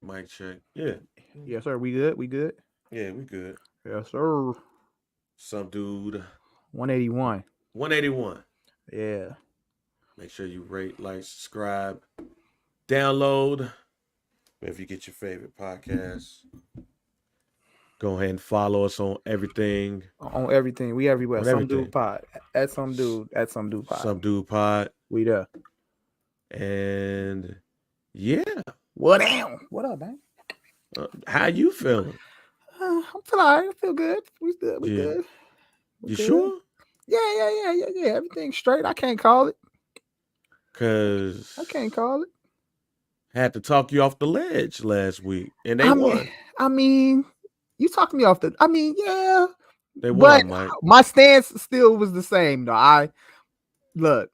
Mic check. Yeah. Yes, sir. We good? We good? Yeah, we good. Yes, sir. Some dude. 181. 181. Yeah. Make sure you rate, like, subscribe, download. If you get your favorite podcast, go ahead and follow us on everything. On everything. We everywhere. On Some dude everything. pod. At some dude. At some dude pod. Some dude pod. We there. And yeah. What down? What up, man? How you feeling? I'm feeling all right. I feel good. We good. We Yeah. good. We You good. sure? Yeah. Everything's straight. I can't call it. Cause I can't call it. had to talk you off the ledge last week, and they won. I mean, you talked me off the. I mean, yeah. They But won, Mike. my stance still was the same, though. I look,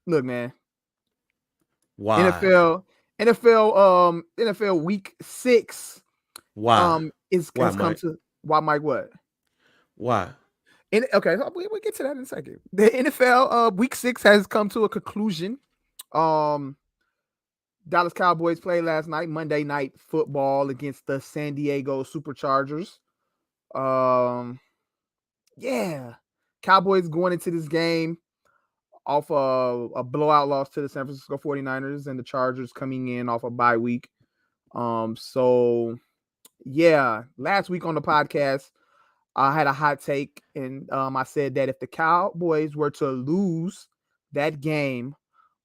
man. Why? NFL week 6. Why? Has Why, come Mike? to why, Mike? What? Why? Okay, we'll get to that in a second. The NFL week 6 has come to a conclusion. Dallas Cowboys played last night, Monday Night Football against the San Diego Superchargers. Yeah, Cowboys going into this game off a blowout loss to the San Francisco 49ers, and the Chargers coming in off a bye week. So yeah, last week on the podcast, I had a hot take, and I said that if the Cowboys were to lose that game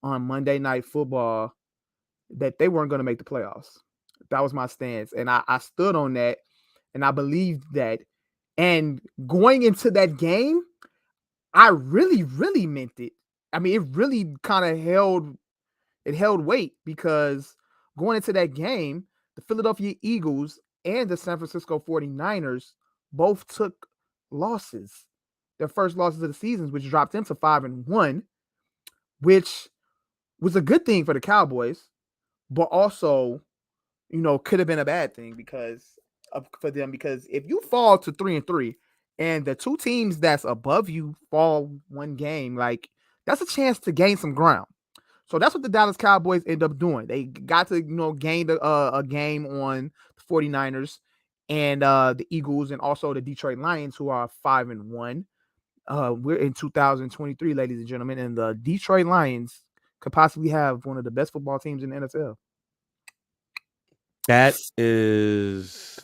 on Monday Night Football, that they weren't going to make the playoffs. That was my stance, and I stood on that, and I believed that. And going into that game, I really, really meant it. I mean, it really kind of held weight, because going into that game, the Philadelphia Eagles and the San Francisco 49ers both took losses, their first losses of the season, which dropped them to 5-1, which was a good thing for the Cowboys, but also, could have been a bad thing for them, because if you fall to 3-3 and the two teams that's above you fall one game, like, that's a chance to gain some ground. So that's what the Dallas Cowboys end up doing. They got to, gain a game on the 49ers and the Eagles, and also the Detroit Lions, who are 5-1. We're in 2023, ladies and gentlemen, and the Detroit Lions could possibly have one of the best football teams in the NFL. That is,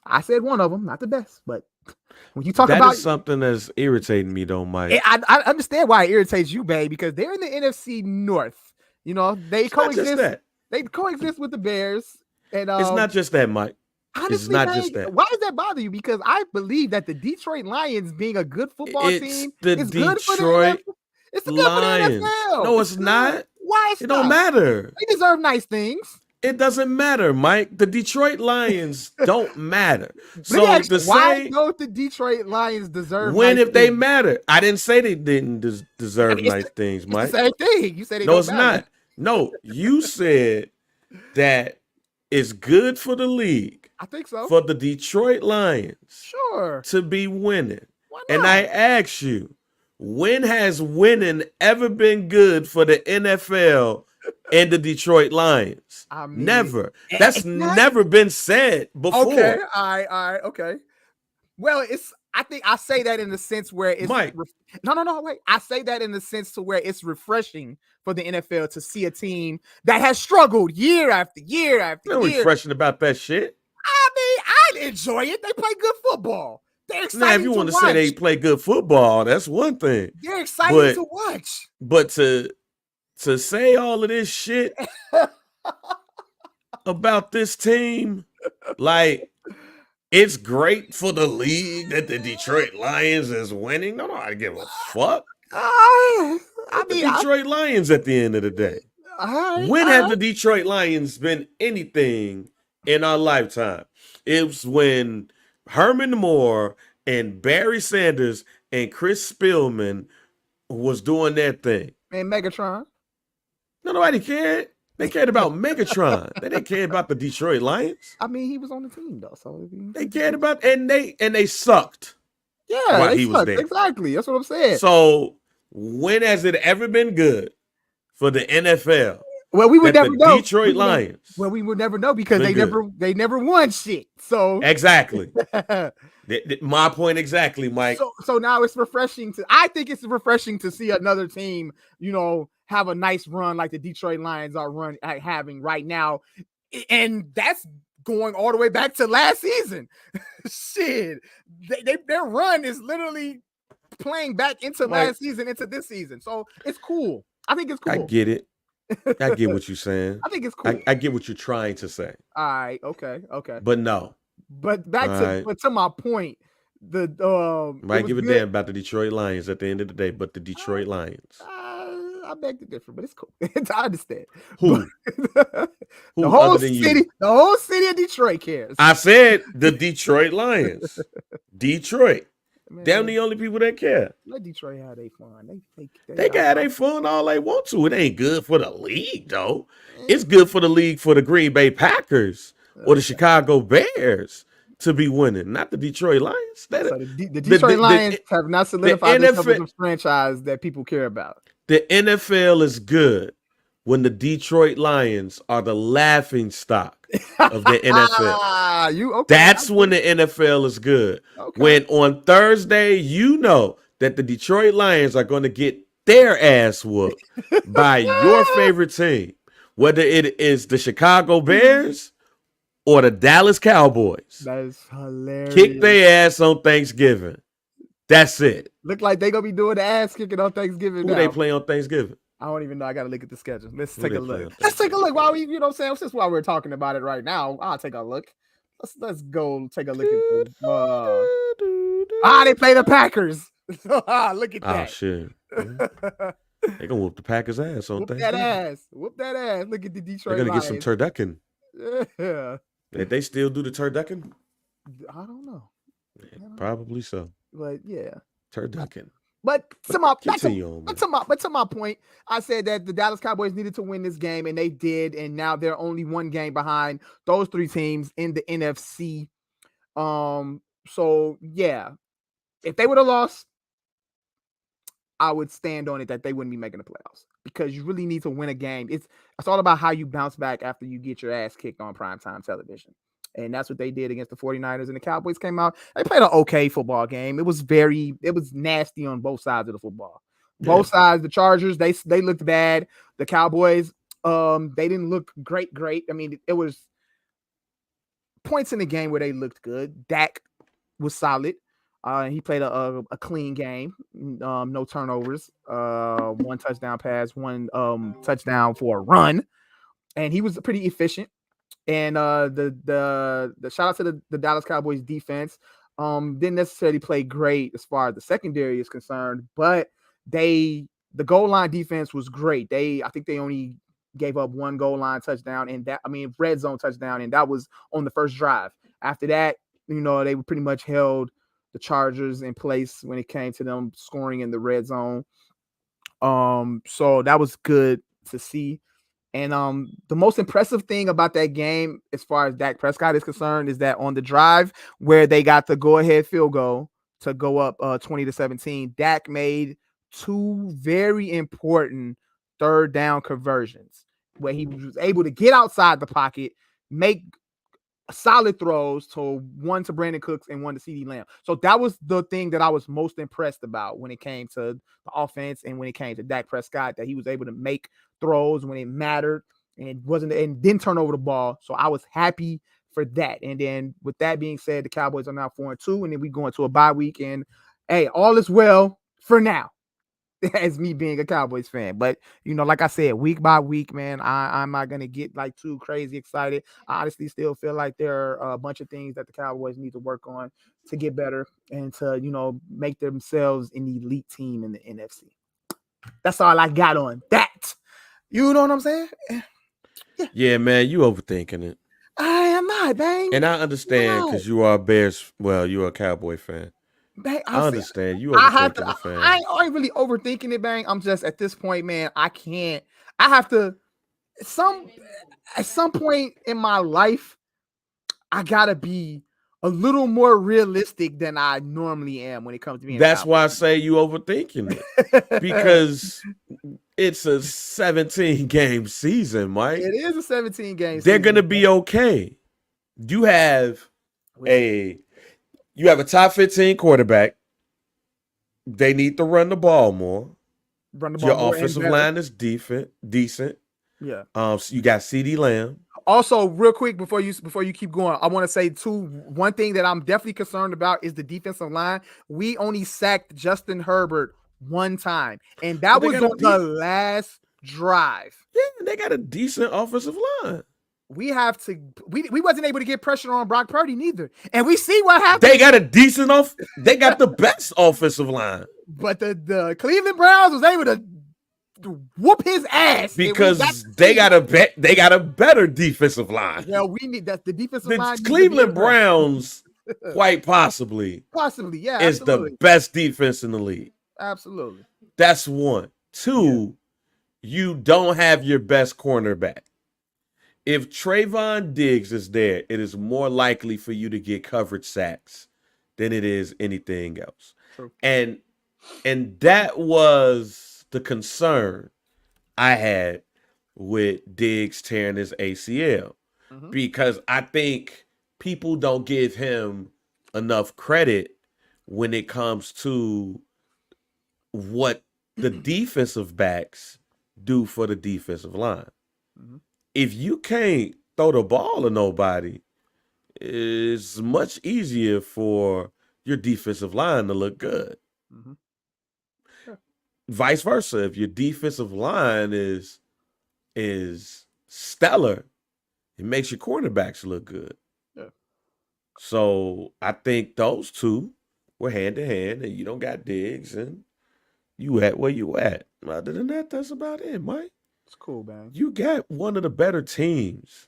I said one of them, not the best, but when you talk about that is something that's irritating me, though, Mike. I understand why it irritates you, babe, because they're in the NFC North. They coexist. They coexist with the Bears, and it's not just that, Mike. Honestly, it's not just that. Why does that bother you? Because I believe that the Detroit Lions, being a good football team, is good for the NFL. It's good Lions. For the NFL. No, it's not. Why? It don't matter. They deserve nice things. It doesn't matter, Mike. The Detroit Lions don't matter. So why don't the Detroit Lions deserve when nice if they things? matter? I didn't say they didn't deserve nice things, Mike. It's the same thing. You said no, it's not. No, you said that it's good for the league. I think so. For the Detroit Lions, to be winning. Why not? And I ask you, when has winning ever been good for the NFL and the Detroit Lions? I mean, never. That's never been said before. Okay, all right, okay. Well, I think I say that in the sense where it's Mike. No, wait. I say that in the sense to where it's refreshing for the NFL to see a team that has struggled year after year after year. Nothing refreshing about that shit. I mean, I enjoy it. They play good football. They're exciting. Now, if you want to say they play good football, that's one thing. They're exciting to watch. But to say all of this shit about this team, like, it's great for the league that the Detroit Lions is winning. No, I give a fuck. The Detroit Lions at the end of the day. When have the Detroit Lions been anything in our lifetime? It was when Herman Moore and Barry Sanders and Chris Spielman was doing their thing. And Megatron. No, nobody cared. They cared about Megatron. They didn't care about the Detroit Lions. I mean, he was on the team though, so they cared about, and they sucked. Yeah, while he was there. Exactly. That's what I'm saying. So when has it ever been good for the NFL Well, we would that the never know. Detroit Lions. Well, we would never know because been they never won shit. So Exactly. My point exactly, Mike. So now it's refreshing I think it's refreshing to see another team, have a nice run like the Detroit Lions are having right now. And that's going all the way back to last season. Shit. Their run is literally playing back into last season, into this season. So it's cool. I think it's cool. I get it. I get what you're saying. I think it's cool. I get what you're trying to say. All right. Okay. But no. But back to my point. Might give a damn about the Detroit Lions at the end of the day, but the Detroit Lions. I beg to differ, but it's cool. I understand. Who? The whole city of Detroit cares. I said the Detroit Lions. Detroit. Man, damn the only people that care. Let Detroit have their fun. They can have their fun all they want to. It ain't good for the league, though. It's good for the league for the Green Bay Packers or the Chicago Bears to be winning, not the Detroit Lions. The Detroit Lions have not solidified themselves as a franchise that people care about. The NFL is good when the Detroit Lions are the laughing stock of the NFL. That's when the NFL is good. Okay. When on Thursday, you know that the Detroit Lions are going to get their ass whooped by your favorite team, whether it is the Chicago Bears or the Dallas Cowboys. That is hilarious. Kick their ass on Thanksgiving. That's it. Look like they're going to be doing the ass kicking on Thanksgiving. Who they play on Thanksgiving? I don't even know. I got to look at the schedule. Let's take a look. Let's take a look while we, since while we're talking about it right now, I'll take a look. Let's go take a look at they play the Packers. Look at that. Oh, shit. They gonna whoop the Packers' ass on Thanksgiving. Whoop that ass. Look at the Detroit They're gonna Lions. get some turducken. Yeah. Did they still do the turducken? I don't know. Probably so. But yeah. Turducken. But to my point, I said that the Dallas Cowboys needed to win this game, and they did, and now they're only one game behind those three teams in the NFC. So yeah, if they would have lost, I would stand on it that they wouldn't be making the playoffs, because you really need to win a game. It's all about how you bounce back after you get your ass kicked on primetime television. And that's what they did against the 49ers. And the Cowboys came out. They played an okay football game. It was nasty on both sides of the football. Both sides, the Chargers, they looked bad. The Cowboys, they didn't look great. I mean, it was points in the game where they looked good. Dak was solid. He played a clean game. No turnovers. One touchdown pass, one touchdown for a run. And he was pretty efficient. And the shout out to the Dallas Cowboys defense. Didn't necessarily play great as far as the secondary is concerned, but the goal line defense was great. I think they only gave up one goal line touchdown, red zone touchdown, and that was on the first drive. After that, they pretty much held the Chargers in place when it came to them scoring in the red zone. So that was good to see. And the most impressive thing about that game, as far as Dak Prescott is concerned, is that on the drive where they got the go-ahead field goal to go up 20-17, Dak made two very important third down conversions where he was able to get outside the pocket, make solid throws, one to Brandon Cooks and one to CeeDee Lamb. So that was the thing that I was most impressed about when it came to the offense and when it came to Dak Prescott, that he was able to make throws when it mattered and didn't turn over the ball. So I was happy for that. And then with that being said, the Cowboys are now 4-2, and then we go into a bye week, and hey, all is well for now. As me being a Cowboys fan. But, like I said, week by week, man, I'm not going to get like too crazy excited. I honestly still feel like there are a bunch of things that the Cowboys need to work on to get better and to, make themselves an elite team in the NFC. That's all I got on that. You know what I'm saying? Yeah, man, you overthinking it. I am not, bang. And I understand because you are you're a Cowboy fan. Bang, I understand. You overthinking it, fan. I ain't really overthinking it, bang. I'm just at this point, man. I have to. At some point in my life, I gotta be a little more realistic than I normally am when it comes to being. That's why I say you overthinking it, because it's a 17-game season, Mike. It is a 17-game They're season. gonna be okay. You have a top 15 quarterback. They need to run the ball more. Run the ball Your more offensive and better. line is decent. Yeah. So you got CeeDee Lamb. Also, real quick before you keep going, I want to say one thing that I'm definitely concerned about is the defensive line. We only sacked Justin Herbert one time, and that was on the last drive. Yeah, they got a decent offensive line. We wasn't able to get pressure on Brock Purdy neither, and we see what happened. They got a decent they got the best offensive line, but the Cleveland Browns was able to whoop his ass because they got a better defensive line. Yeah, we need that. The defensive line. Cleveland Browns, quite possibly, yeah, is the best defense in the league. Absolutely. That's one. Two, you don't have your best cornerback. If Trayvon Diggs is there, it is more likely for you to get coverage sacks than it is anything else. True. And that was the concern I had with Diggs tearing his ACL, because I think people don't give him enough credit when it comes to what the defensive backs do for the defensive line. If you can't throw the ball to nobody, it's much easier for your defensive line to look good. Vice versa, if your defensive line is stellar, it makes your cornerbacks look good. Yeah. So I think those two were hand to hand, and you don't got Diggs, and you at where you at. Other than that, that's about it, Mike. It's cool, man. You got one of the better teams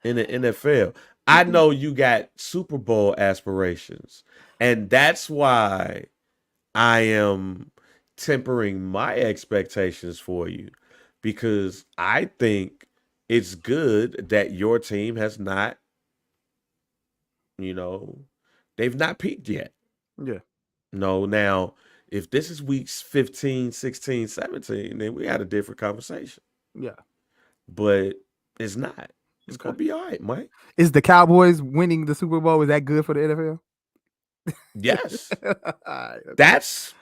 in the NFL. I know you got Super Bowl aspirations, and that's why I am tempering my expectations for you, because I think it's good that your team has not, they've not peaked yet. Yeah. No, now, if this is weeks 15, 16, 17, then we had a different conversation. Yeah. But it's not. It's going to be all right, Mike. Is the Cowboys winning the Super Bowl, is that good for the NFL? Yes. That's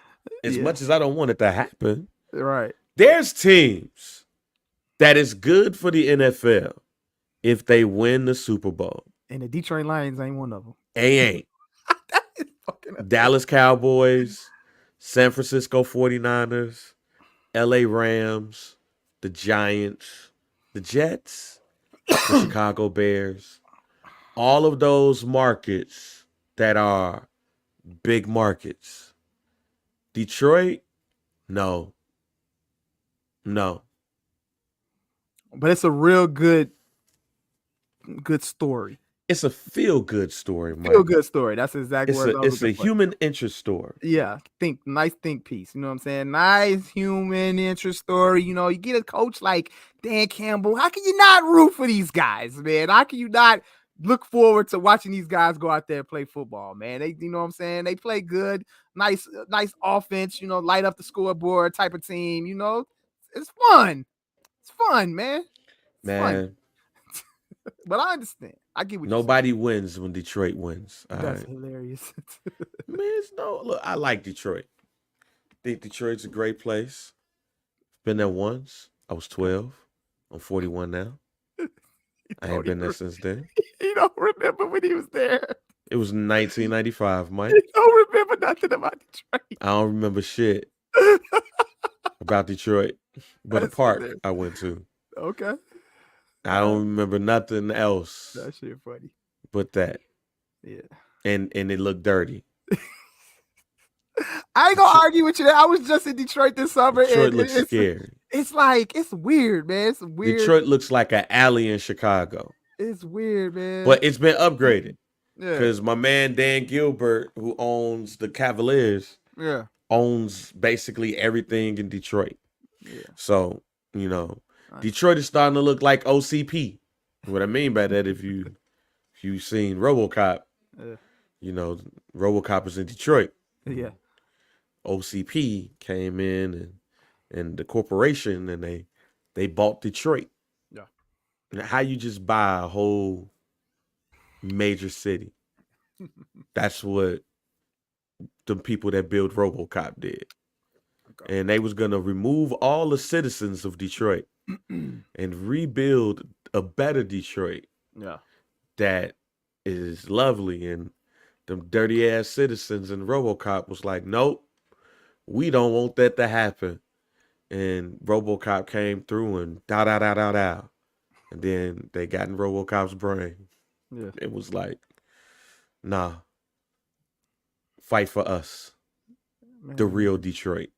as much as I don't want it to happen. Right. There's teams that is good for the NFL if they win the Super Bowl. And the Detroit Lions ain't one of them. They ain't. Dallas Cowboys, San Francisco 49ers, LA Rams, the Giants, the Jets, the Chicago Bears. All of those markets that are big markets. Detroit, no. But it's a real good story. It's a feel-good story, Mike. Feel-good story. That's exactly what it's a human interest story. Yeah. Nice think piece. You know what I'm saying? Nice human interest story. You get a coach like Dan Campbell. How can you not root for these guys, man? How can you not look forward to watching these guys go out there and play football, man? They, you know what I'm saying? They play good, nice offense, light up the scoreboard type of team. It's fun. It's fun, man. Fun. But I understand. I get what nobody wins when Detroit wins. That's hilarious. Man, look, I like Detroit. I think Detroit's a great place. Been there once. I was 12. I'm 41 now. I ain't been there since then. You don't remember when he was there. It was 1995, Mike. You don't remember nothing about Detroit. I don't remember shit about Detroit, but a park I went to. Okay. I don't remember nothing else. That shit funny. But that. Yeah. And it looked dirty. I ain't gonna argue with you. I was just in Detroit this summer. Detroit looks scary. It's like, it's weird, man. It's weird. Detroit looks like an alley in Chicago. It's weird, man. But it's been upgraded. Yeah. Because my man Dan Gilbert, who owns the Cavaliers, owns basically everything in Detroit. Yeah. So, Detroit is starting to look like OCP. What I mean by that, if you've seen RoboCop, You know, RoboCop was in Detroit. Yeah. OCP came in and the corporation and they bought Detroit. Yeah. And how you just buy a whole major city? That's what the people that build RoboCop did. Okay. And they was gonna remove all the citizens of Detroit and rebuild a better Detroit Yeah. that is lovely. And them dirty ass citizens in RoboCop was like, nope, we don't want that to happen. And RoboCop came through and da da da da da, and then they got in RoboCop's brain. Yeah. It was like, nah, fight for us, the Man. real Detroit.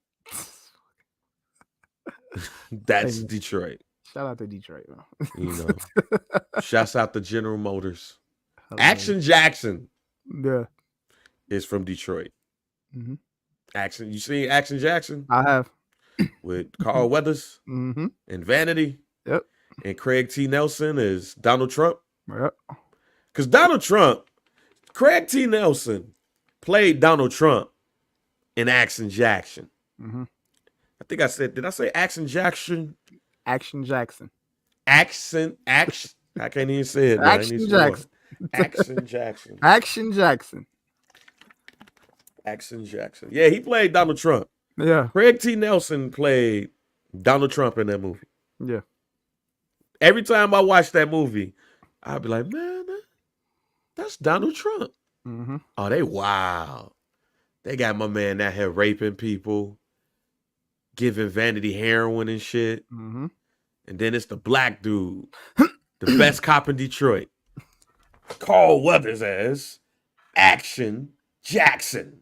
That's Hey, Detroit. shout out to Detroit, man. You know, shouts out to General Motors. Action Jackson Yeah. is from Detroit. Mm-hmm. Action, you seen Action Jackson I have. with Carl Weathers Mm-hmm. and Vanity, Yep. and Craig T. Nelson is Donald Trump. Yep. Because Donald Trump, Craig T. Nelson played Donald Trump in Action Jackson. Mm-hmm. I think I said, did I say Action Jackson? Action Jackson. Action. I can't even say it. Action Jackson. Action Jackson. Action Jackson. Action Jackson. Yeah, he played Donald Trump. Yeah. Craig T. Nelson played Donald Trump in that movie. Yeah. Every time I watch that movie, I'd be like, man, that's Donald Trump. Mm-hmm. Oh, they wild. They got my man out here raping people, giving Vanity heroin and shit. Mm-hmm. And then it's the black dude, the best cop in Detroit. Carl Weathers as Action Jackson.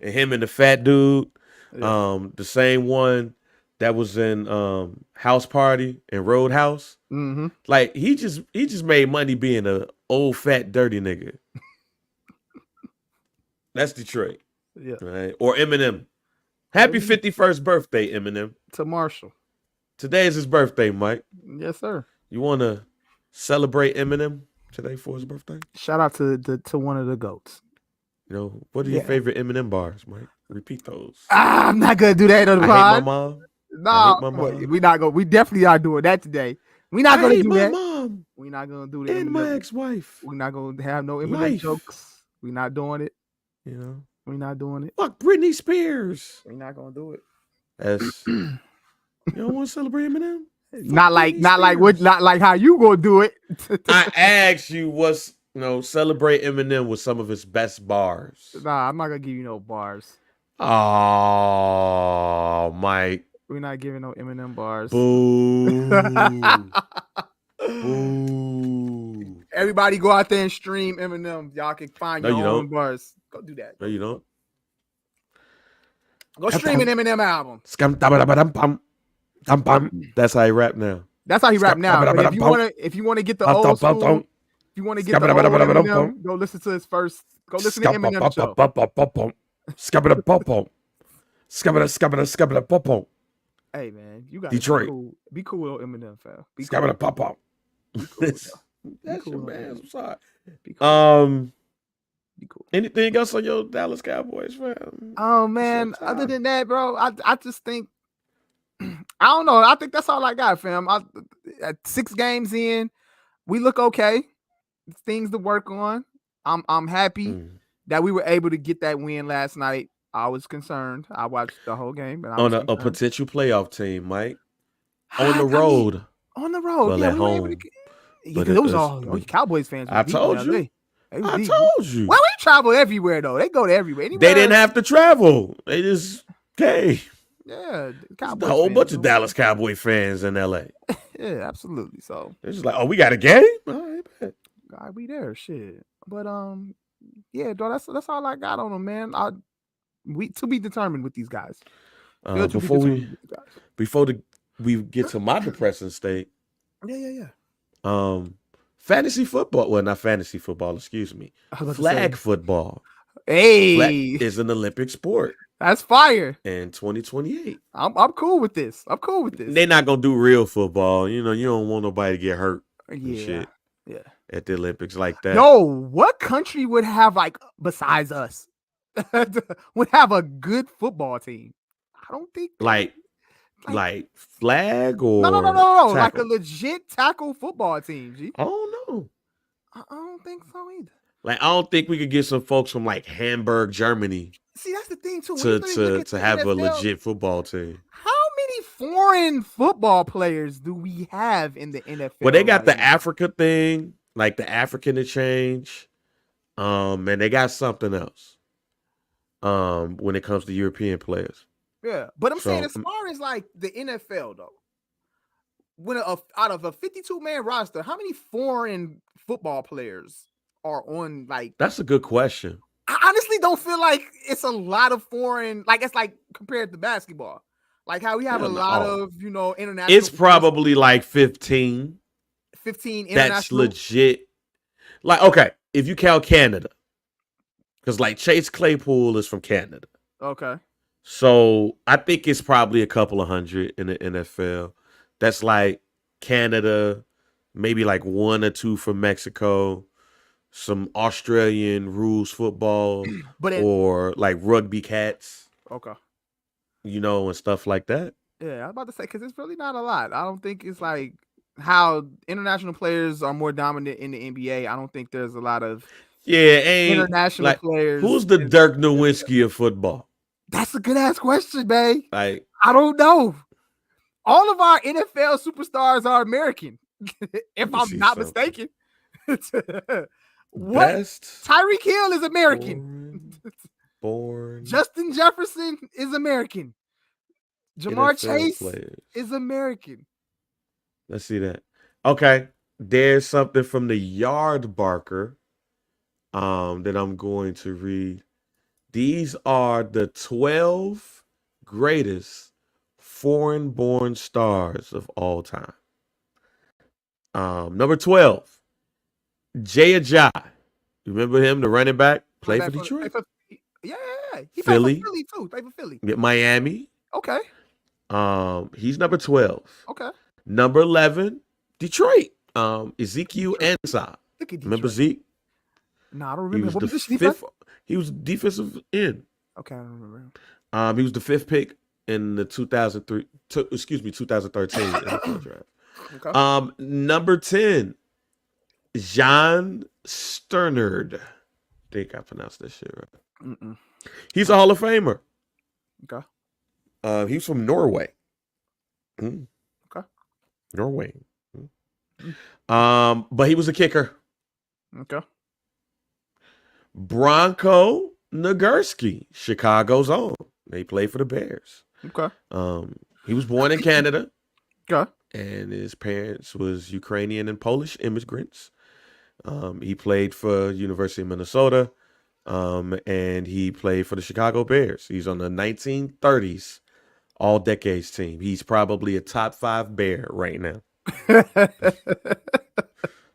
And him and the fat dude, the same one that was in House Party and Roadhouse. Mm-hmm. Like he just made money being a old fat dirty nigga. That's Detroit. Yeah. Right? Or Eminem. Happy 51st birthday, Eminem. To Marshall. Today is his birthday, Mike. Yes, sir. You want to celebrate Eminem today for his birthday? Shout out to one of the GOATs. You know, what are your favorite Eminem bars, Mike? Repeat those. I'm not gonna do that on the pod. I hate my mom. No, we not gonna. We definitely are doing that today. We not gonna do that. Mom. We not gonna do that. And my ex-wife. We're not gonna have no Eminem jokes. We not doing it. You know, we not doing it. Fuck Britney Spears. We not gonna do it. That's you don't want to celebrate Eminem? Not like how you gonna do it. I asked you what's celebrate Eminem with some of his best bars. Nah, I'm not gonna give you no bars. Oh, Mike. We're not giving no Eminem bars. Boo. Boo. Everybody go out there and stream Eminem. Y'all can find your own bars. Go do that. No, you don't. Go stream an Eminem album. That's how he rap now. That's how he rap now. But if you wanna get the old school, if you want to get the old Eminem, go listen to his first. Go listen to Eminem show. Hey man, you got Detroit. Be cool with Eminem, fam. Be cool. That's your man. I'm sorry. Be cool. Be cool. Anything else on your Dallas Cowboys, fam? Oh man, other than that, bro, I just think I don't know. I think that's all I got, fam. At 6 games in, we look okay. Things to work on. I'm happy that we were able to get that win last night. I was concerned. I watched the whole game, but on a potential playoff team, Mike. On the road. On the road. Well, yeah, at we home. were able to it was all Cowboys fans. I told you. I told you. Well, we travel everywhere though. They go to everywhere. Anywhere. They didn't have to travel. They just came. Yeah, a whole bunch of Dallas Cowboy fans in LA. Yeah, absolutely. So they're just like, oh, we got a game. All right, bet. God, we there, shit. But yeah, dog, that's all I got on them, man. We to be determined with these guys. Before we get to my depressing state. Yeah. Fantasy football. Well, not fantasy football. Excuse me. Flag football. Hey, flag is an Olympic sport. That's fire. In 2028. I'm cool with this. They're not gonna do real football. You don't want nobody to get hurt. Yeah. Shit. Yeah. at the Olympics like that. Yo, what country would have like besides us would have a good football team? I don't think Like flag no, or like a tackle. legit tackle football team. G. I don't know. I don't think so either. Like I don't think we could get some folks from like Hamburg, Germany, See, that's the thing too. When you to really look to at to the have a NFL, legit football team. how many foreign football players do we have in the NFL? Well, they got the now? Africa thing, like the African exchange, and they got something else. When it comes to European players. Yeah, but I'm saying So as far as like the NFL though, when out of a 52-man roster, how many foreign football players are on? Like, that's a good question. I honestly don't feel like it's a lot of foreign. Like it's like compared to basketball, like how we have a lot of international. It's probably like 15. 15 international. That's legit. Like okay, if you count Canada, because like Chase Claypool is from Canada. Okay. So I think it's probably a couple of hundred in the NFL. That's like Canada, maybe like 1 or 2 from Mexico, some Australian rules football, or like rugby cats. Okay. And stuff like that. Yeah, I was about to say because it's really not a lot. I don't think it's like how international players are more dominant in the NBA. I don't think there's a lot of international players. Who's the Dirk Nowitzki of football? That's a good ass question, babe. Like I don't know. All of our NFL superstars are American, if I'm not mistaken. What? Tyreek Hill is American. Born. Justin Jefferson is American. Jamar Chase is American. Let's see that. Okay. There's something from the Yard Barker that I'm going to read. These are the 12 greatest foreign-born stars of all time. Number 12, Jay Ajayi. You remember him, the running back? Played for Detroit. Yeah. He Philly. Played for Philly too. Played for Philly. Miami. Okay. He's number 12. Okay. Number 11, Detroit. Ezekiel Ansah. Remember Zeke? No, I don't remember. What was the fifth? He was defensive end. Okay, I don't remember him. He was the 5th pick in the 2013 NFL draft. Okay. Number 10, John Sternerd. I think I pronounced that shit right. He's a Hall of Famer. Okay. He's from Norway. Okay. Norway. But he was a kicker. Okay. Bronco Nagurski, Chicago's own. They played for the Bears. Okay. He was born in Canada. Okay. And his parents was Ukrainian and Polish immigrants. He played for University of Minnesota. And he played for the Chicago Bears. He's on the 1930s all-decades team. He's probably a top 5 Bear right now.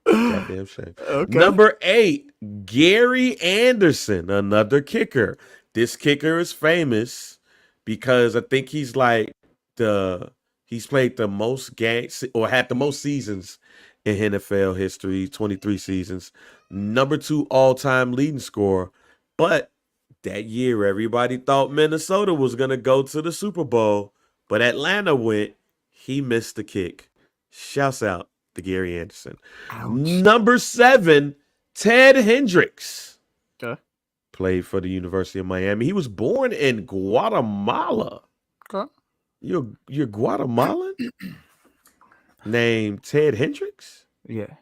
Goddamn shame. Okay. Number 8, Gary Anderson, another kicker. This kicker is famous because I think he's like he's played the most games or had the most seasons in NFL history, 23 seasons. Number 2 all-time leading scorer. But that year, everybody thought Minnesota was going to go to the Super Bowl, but Atlanta went. He missed the kick. Shouts out to Gary Anderson. Ouch. Number 7, Ted Hendricks. Okay. Played for the University of Miami. He was born in Guatemala. Okay. You're Guatemalan? Named Ted Hendricks? Yeah.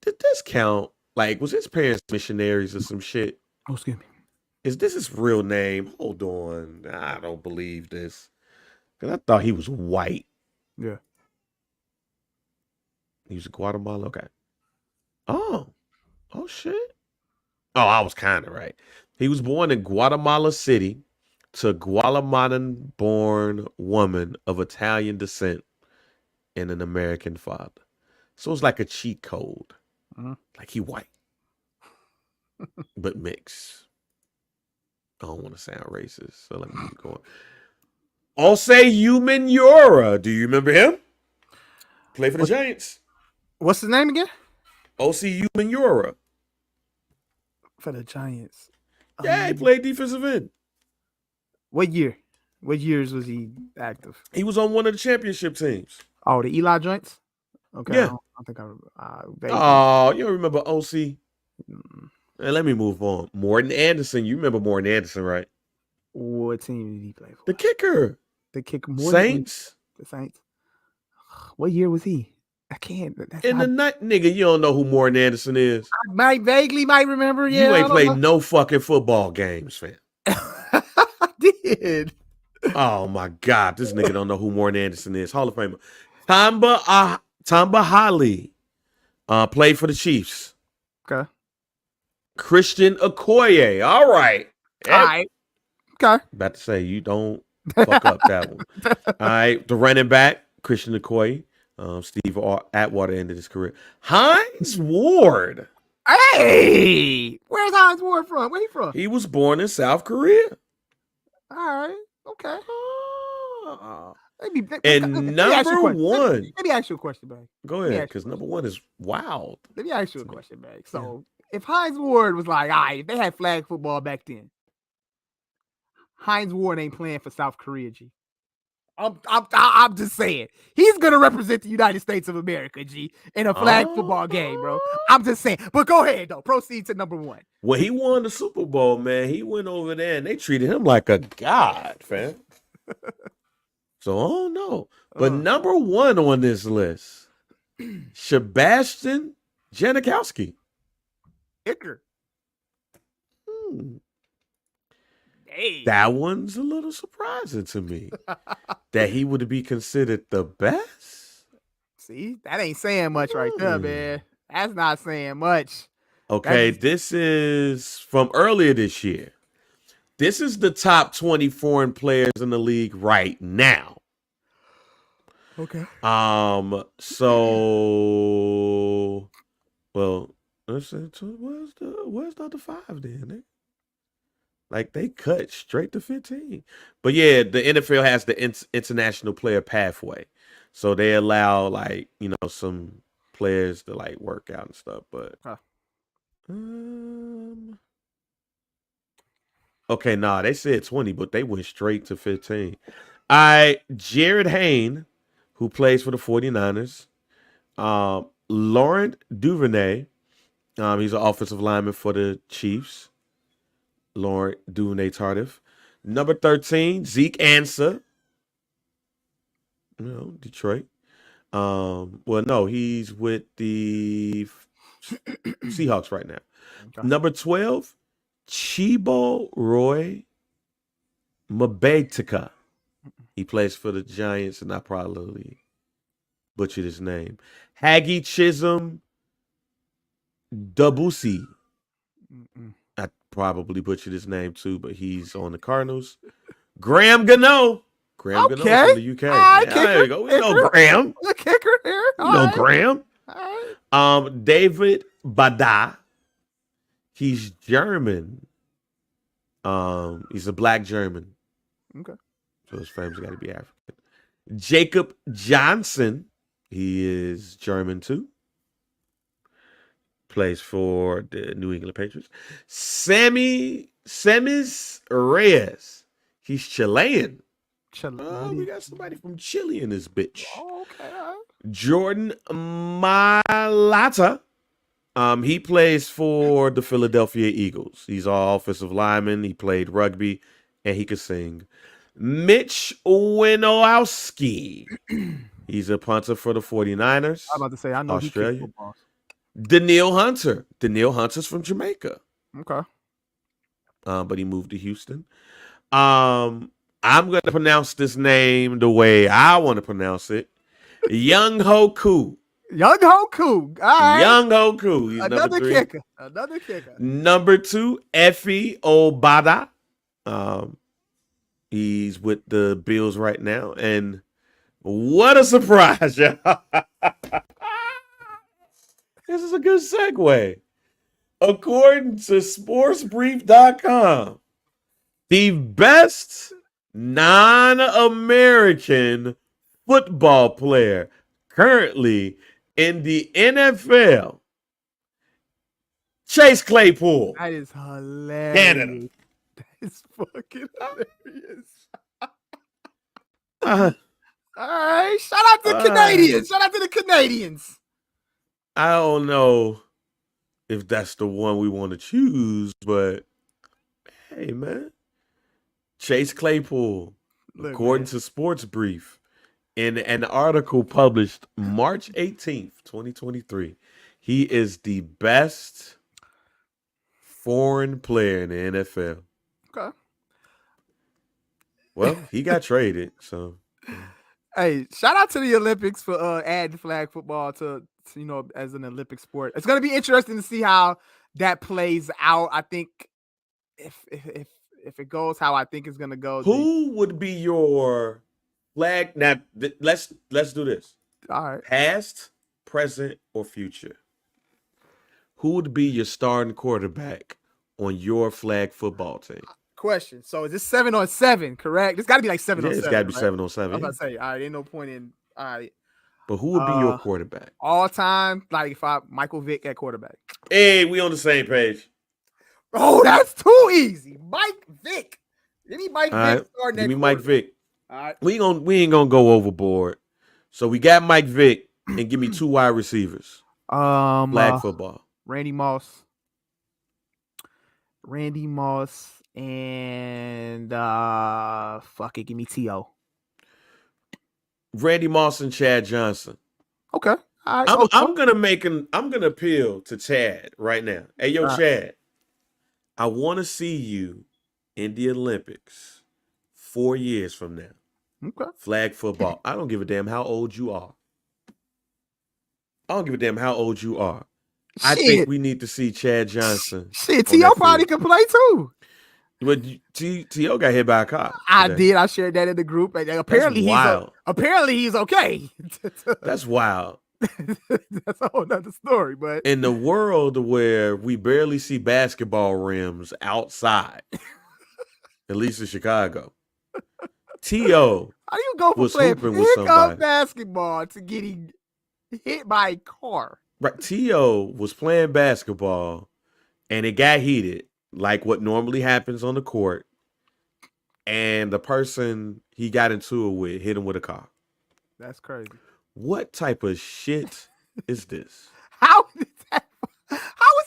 Did this count? Like, was his parents missionaries or some shit? Oh, excuse me. Is this his real name? Hold on. I don't believe this. Because I thought he was white. Yeah. He was Guatemala? Okay. Oh, shit. Oh, I was kind of right. He was born in Guatemala City to Guatemalan-born woman of Italian descent and an American father. So it's like a cheat code. Like he white. But mixed. I don't want to sound racist, so let me keep going. Osei Umenyiora. Do you remember him? Play for the Giants. What's his name again? OCU Manura. For the Giants. Yeah, he played defensive end. What year? What years was he active? He was on one of the championship teams. Oh, the Eli Joints? Okay. Yeah. I think I Oh, you don't remember OC? Mm. And let me move on. Morton Anderson. You remember Morton Anderson, right? What team did he play for? The kicker. The kicker. Saints. The Saints. What year was he? I can't. That's In the night, nigga, you don't know who Morton Anderson is. I vaguely might remember. Yeah, you ain't played no fucking football games, fam. I did. Oh my God, this nigga don't know who Morton Anderson is. Hall of Famer. Tamba Hali played for the Chiefs. Okay. Christian Okoye. All right. All right. Okay. About to say, you don't fuck up that one. All right. The running back, Christian Okoye. Steve Atwater ended his career. Hines Ward. Hey, where's Hines Ward from? Where he from? He was born in South Korea. All right. Okay. Number one. Let me ask you a question, man. Go ahead, because number one is wild. Let me ask you a question, man. So, if Hines Ward was like, all right, if they had flag football back then, Hines Ward ain't playing for South Korea, G. I'm just saying. He's going to represent the United States of America, G, in a flag football game, bro. I'm just saying. But go ahead, though. Proceed to number one. When he won the Super Bowl, man, he went over there and they treated him like a god, fam. So, I don't know. But number one on this list, Sebastian Janikowski. Kicker. Hey. That one's a little surprising to me. That he would be considered the best. See, that ain't saying much right there, man. That's not saying much. Okay, this is from earlier this year. This is the top 20 foreign players in the league right now. Okay. So, well, let's say, where's not the 5 then? Nigga? Like, they cut straight to 15. But yeah, the NFL has the international player pathway. So they allow, like, you know, some players to, like, work out and stuff. But, okay, they said 20, but they went straight to 15. All right, Jared Hayne, who plays for the 49ers. Laurent Duvernay, he's an offensive lineman for the Chiefs. Laurent Duvernay Tardif. Number 13, Zeke Ansah. Detroit. Well, no, he's with the Seahawks right now. Okay. Number 12, Chibo Roy Mabetika. He plays for the Giants, and I probably butchered his name. Haggy Chisholm Dabusi. I probably butchered his name too, but he's on the Cardinals. Graham Gano. Graham Gano from the UK. There you go. We know Graham. The kicker here. We know Graham. All right. David Bada. He's German. He's a black German. Okay. So his family's got to be African. Jacob Johnson. He is German too. Plays for the New England Patriots. Semis Reyes. He's Chilean. We got somebody from Chile in this bitch. Oh, okay. Jordan Mailata. He plays for the Philadelphia Eagles. He's an offensive lineman. He played rugby, and he could sing. Mitch Winowski. He's a punter for the 49ers. I'm about to say, I know Australia. Daniil Hunter. Daniil Hunter's from Jamaica. Okay. But he moved to Houston. I'm going to pronounce this name the way I want to pronounce it. Young Ho Koo. Young Ho Koo. All right. Young Ho Koo. He's another number 3. Kicker. Another kicker. Number 2, Effie Obada. He's with the Bills right now. And what a surprise, y'all. This is a good segue. According to sportsbrief.com, the best non-American football player currently in the NFL Chase Claypool. That is hilarious. Canada. That is fucking hilarious. Uh, All right. Shout out to the Canadians. Shout out to the Canadians. I don't know if that's the one we want to choose, but hey, man. Chase Claypool, Look, according man. to Sports Brief, in an article published March 18th, 2023, he is the best foreign player in the NFL. Okay. Well, he got traded, so. Hey, shout out to the Olympics for adding flag football to as an Olympic sport. It's gonna be interesting to see how that plays out. I think if it goes how I think it's gonna go, who would be your flag? Now, let's do this. All right. Past, present, or future? Who would be your starting quarterback on your flag football team? Question. So is this 7-on-7, correct? It's got to be like 7-on-7. It's got to be right? 7-on-7. I was about to say, all right, ain't no point in. All right. But who would be your quarterback? All time, like Michael Vick at quarterback. Hey, we on the same page. Oh, that's too easy. Mike Vick. Give me Mike Vick. Give me Mike Vick. All right. We ain't gonna go overboard. So we got Mike Vick, and give me 2 wide receivers. Flag football. Randy Moss, and fuck it, give me T.O. Randy Moss and Chad Johnson. Okay. All right. I'm gonna appeal to Chad right now. Hey, yo, Chad, I want to see you in the Olympics 4 years from now. Okay. Flag football. I don't give a damn how old you are. I think we need to see Chad Johnson. Shit, T.O. probably could play too. But T.O. got hit by a car. I did. I shared that in the group. Apparently he's okay. That's wild. That's a whole nother story. But in the world where we barely see basketball rims outside, at least in Chicago, T.O. How do you go from playing pickup basketball to getting hit by a car? Right. T.O. was playing basketball and it got heated, like what normally happens on the court. And the person he got into it with hit him with a car. That's crazy. What type of shit is this? How was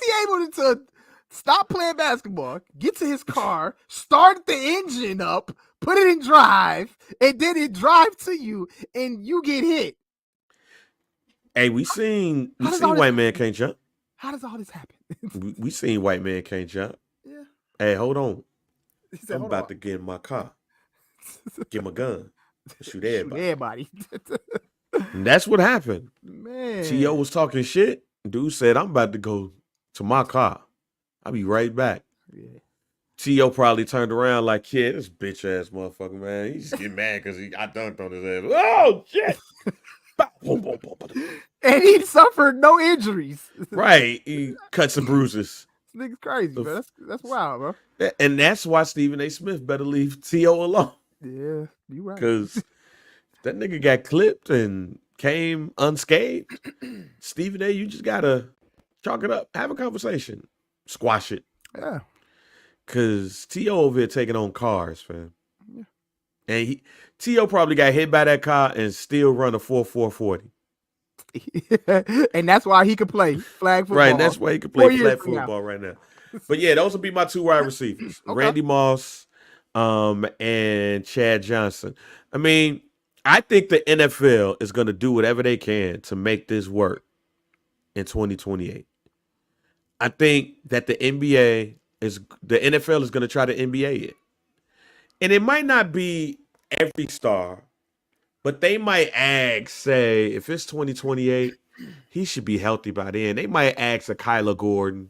he able to stop playing basketball, get to his car, start the engine up, put it in drive, and then it drive to you, and you get hit? Hey, we seen White Man Can't Jump. How does all this happen? we seen White Man Can't Jump. Yeah. Hey, hold on. Said, I'm about to get in my car, get my gun, shoot everybody. And that's what happened. Man. T.O. was talking shit. Dude said, I'm about to go to my car. I'll be right back. Yeah. T.O. probably turned around like, yeah, this bitch ass motherfucker, man. He just get mad because I dunked on his ass. Oh, shit. And he suffered no injuries. Right. He cuts and bruises. This nigga's crazy, bro. That's wild, bro. And that's why Stephen A. Smith better leave T.O. alone. Yeah, you right. Because that nigga got clipped and came unscathed. Stephen A., you just got to chalk it up. Have a conversation. Squash it. Yeah. Because T.O. over here taking on cars, fam. Yeah. And T.O. probably got hit by that car and still run a 4.40. And that's why he could play flag football. Right, that's why he could play flag football right now. But yeah, those would be my 2 wide receivers. Okay. Randy Moss and Chad Johnson. I mean, I think the NFL is going to do whatever they can to make this work in 2028. I think that the NFL is going to try to NBA it. And it might not be every star, but they might say, if it's 2028, he should be healthy by then. They might ask a Kyler Gordon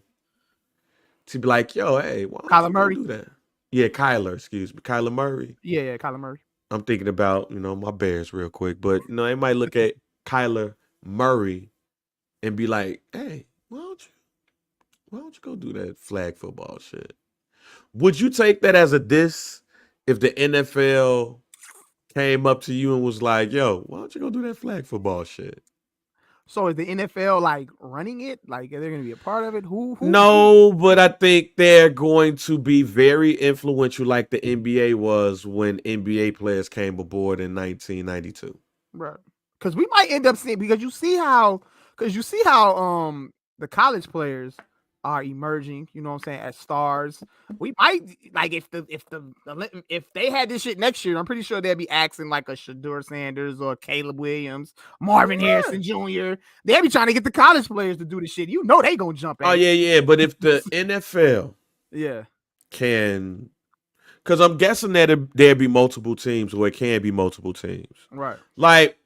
to be like, yo, hey, why don't you do that? Yeah, Kyler Murray. Yeah, Kyler Murray. I'm thinking about, my Bears real quick, but they might look at Kyler Murray and be like, hey, why don't you go do that flag football shit? Would you take that as a diss if the NFL came up to you and was like, yo, why don't you go do that flag football shit? So is the NFL like running it? Like, are they going to be a part of it? Who? No, but I think they're going to be very influential, like the NBA was when NBA players came aboard in 1992. Right. Because we might end up seeing because you see how the college players are emerging, you know what I'm saying, as stars. We might like if they had this shit next year, I'm pretty sure they'd be asking like a Shador Sanders or Caleb Williams, Marvin Harrison Jr. They'd be trying to get the college players to do the shit. You know they gonna jump Oh at it. yeah. But if the NFL Yeah. can, because I'm guessing that there'd be multiple teams, or it can be multiple teams. Right. Like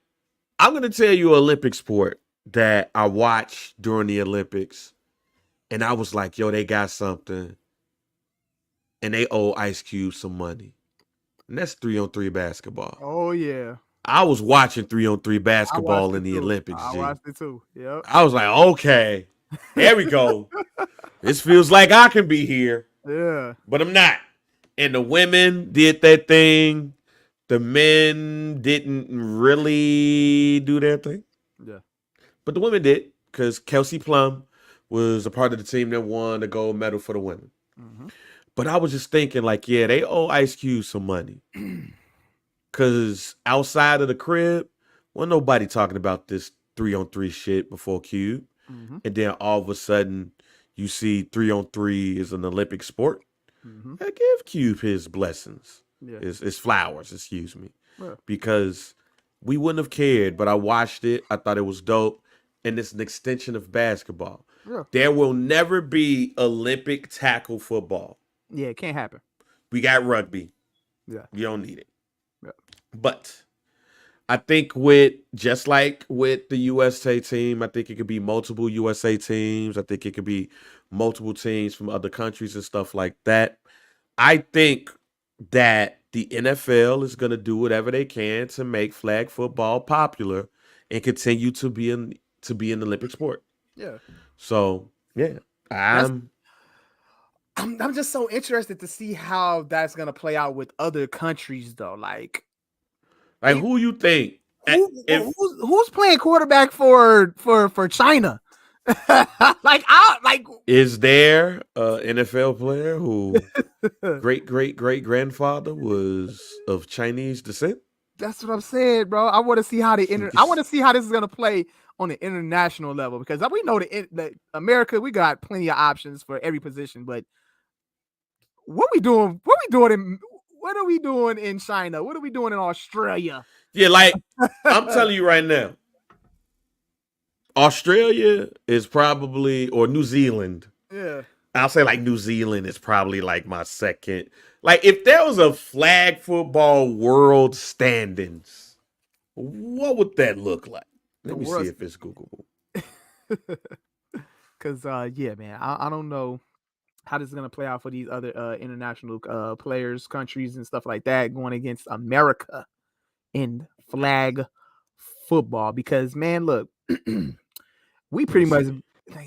I'm gonna tell you, an Olympic sport that I watched during the Olympics, and I was like, yo, they got something, and they owe Ice Cube some money, and that's 3-on-3 basketball. Oh yeah. I was watching 3-on-3 I watched basketball in it the too. Olympics, I G. watched it too. Yep. I was like, okay, there we go. This feels like I can be here, Yeah. but I'm not. And the women did that thing. The men didn't really do their thing. Yeah. But the women did, because Kelsey Plum was a part of the team that won the gold medal for the women. Mm-hmm. But I was just thinking, like, yeah, they owe Ice Cube some money. Because outside of the crib, wasn't nobody talking about this 3-on-3 shit before Cube. Mm-hmm. And then all of a sudden, you see 3-on-3 is an Olympic sport. Mm-hmm. I give Cube his blessings. Yeah. His flowers, excuse me. Yeah. Because we wouldn't have cared, but I watched it. I thought it was dope. And it's an extension of basketball. Yeah. There will never be Olympic tackle football. Yeah, it can't happen. We got rugby. Yeah. You don't need it. Yeah. But I think just like with the USA team, I think it could be multiple USA teams. I think it could be multiple teams from other countries and stuff like that. I think that the NFL is going to do whatever they can to make flag football popular and continue to be an Olympic sport. Yeah. So yeah, I'm just so interested to see how that's gonna play out with other countries, though. Like who you think? Who's playing quarterback for China? Is there an NFL player who great grandfather was of Chinese descent? That's what I'm saying, bro. I want to see how I want to see how this is gonna play on the international level, because we know that America, we got plenty of options for every position, but what are we doing in China? What are we doing in Australia? Yeah, like I'm telling you right now, Australia is probably, or New Zealand. Yeah. I'll say like New Zealand is probably like my second. Like if there was a flag football world standings, what would that look like? Let me see if it's Googleable. Because yeah, man, I don't know how this is gonna play out for these other international players, countries, and stuff like that going against America in flag football. Because man, look, we pretty much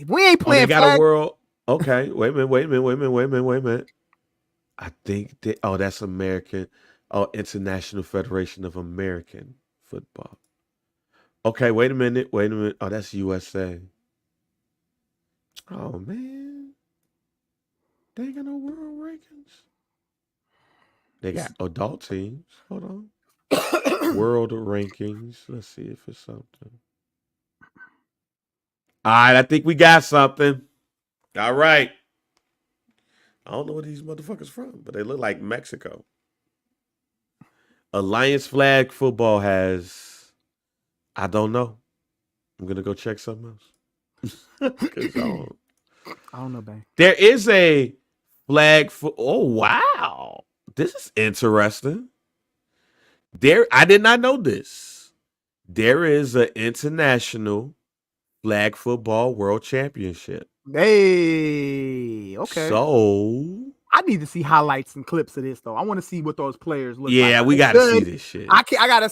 we ain't playing. They got flag. A world. Okay, wait a minute. I think that's American. Oh, International Federation of American Football. Okay, wait a minute. Oh, that's USA. Oh man, they ain't got no world rankings. They got adult teams. Hold on. World rankings. Let's see if it's something. All right, I think we got something. All right. I don't know where these motherfuckers from, but they look like Mexico. Alliance flag football has, I don't know. I'm gonna go check something else. I don't know, babe. There is a flag for. Oh wow, this is interesting. I did not know this. There is an international flag football world championship. Hey, okay. So I need to see highlights and clips of this, though. I want to see what those players look like. Yeah, we gotta see this shit. I gotta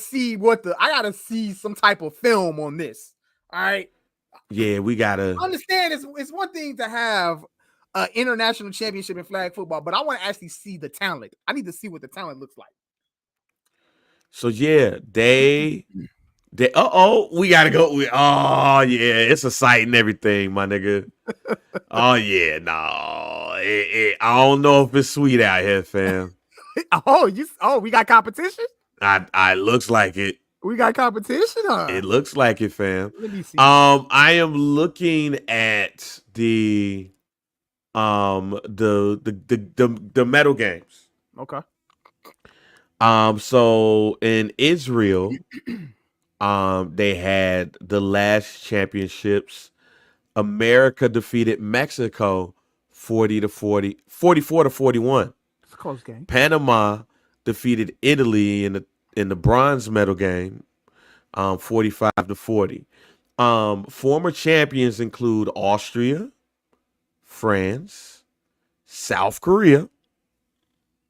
see some type of film on this. All right. Yeah, we gotta understand. It's one thing to have an international championship in flag football, but I want to actually see the talent. I need to see what the talent looks like. So yeah, they We gotta go. Oh yeah, it's a sight and everything, my nigga. Oh yeah, no, I don't know if it's sweet out here, fam. We got competition. I looks like it. We got competition, huh? It looks like it, fam. Let me see. I am looking at the medal games. Okay. So in Israel, they had the last championships. America defeated Mexico 44 to 41. It's a close game. Panama defeated Italy in the bronze medal game, 45 to 40. Former champions include Austria, France, South Korea,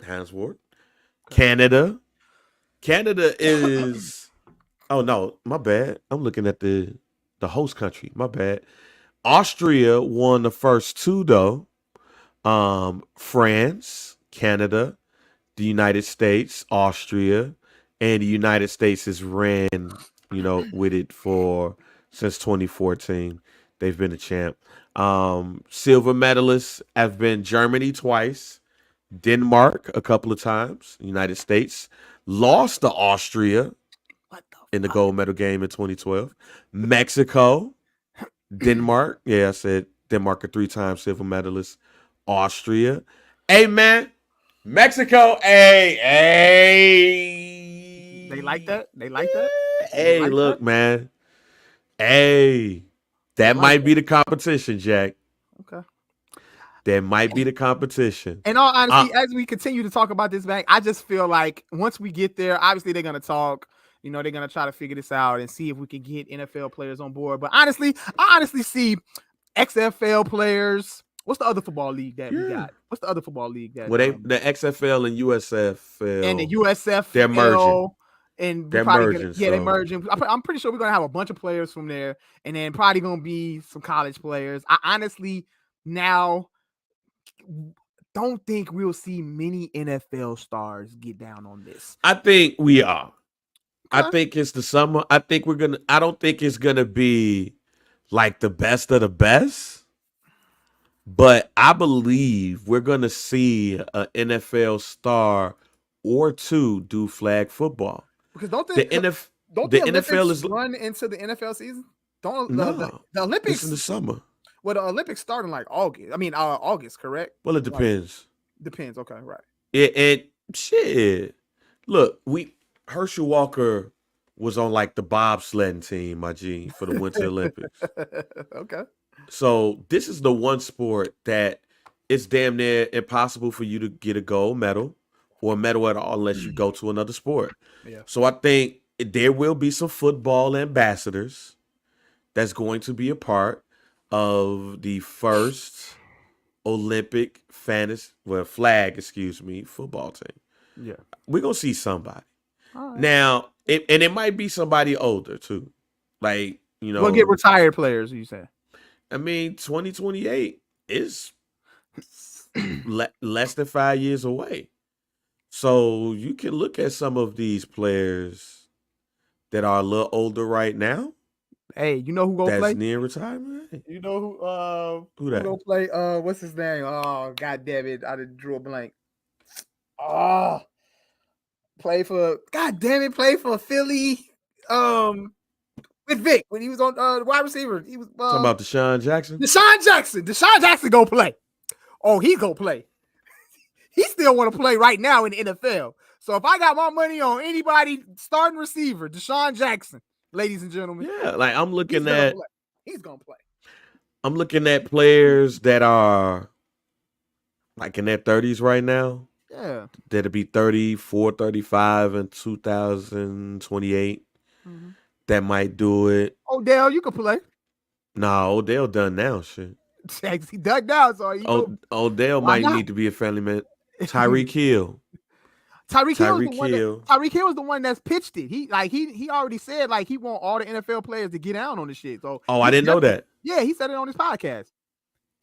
Hansworth, Canada. Canada is oh no, my bad. I'm looking at the host country. My bad. Austria won the first two though. France, Canada, the United States, Austria, and the United States has ran, with it for since 2014. They've been a champ. Silver medalists have been Germany twice, Denmark a couple of times, United States lost to Austria in the gold medal game in 2012. Mexico, Denmark, yeah, I said Denmark a 3-time silver medalist. Austria, hey man, Mexico, hey. They like that. They like that. Hey, like look, that? man. Hey, that might be the competition, Jack. Okay. That might be the competition. In all honesty, as we continue to talk about this back, I just feel like once we get there, obviously they're gonna talk. They're gonna try to figure this out and see if we can get NFL players on board. But honestly, I honestly see XFL players. What's the other football league that we got? What's the other football league that? Well, the XFL and USFL and the USFL. They're merging. And they're merging. They're merging. I'm pretty sure we're gonna have a bunch of players from there, and then probably gonna be some college players. I honestly now don't think we'll see many NFL stars get down on this. I think we are. Okay. I think it's the summer. I don't think it's gonna be like the best of the best, but I believe we're gonna see an NFL star or two do flag football. Because don't the NFL is run into the NFL season? The Olympics it's in the summer. Well, the Olympics start in like August. I mean, August, correct? Well, it depends. Depends. Okay, right. And shit. Look, Herschel Walker was on like the bobsledding team, my G, for the Winter Olympics. Okay. So this is the one sport that it's damn near impossible for you to get a gold medal or a medal at all unless you go to another sport. Yeah. So I think there will be some football ambassadors that's going to be a part of the first Olympic flag, football team. Yeah. We're going to see somebody. Right. Now, it might be somebody older too. Like, We'll get retired players, you say. I mean, 2028 is less than 5 years away. So you can look at some of these players that are a little older right now. Hey, you know who gonna play? That's near retirement. You know who that? Who gonna play? What's his name? Oh, god damn it! I just drew a blank. Oh, play for Philly. With Vic when he was on wide receiver. He was talking about Deshaun Jackson. Deshaun Jackson go play. Oh, he go play. He still want to play right now in the NFL. So if I got my money on anybody starting receiver, Deshaun Jackson, ladies and gentlemen. Yeah, like I'm looking he's gonna play. I'm looking at players that are like in their 30s right now. Yeah. That'll be 34, 35 in 2028. Mm-hmm. That might do it. Odell, you can play. Nah, Odell done now, shit. He done now, so Odell might need to be a family man. Tyreek Hill. Tyreek Hill is the one that's pitched it. He already said like he want all the NFL players to get down on this shit. So I didn't know that. Yeah, he said it on his podcast.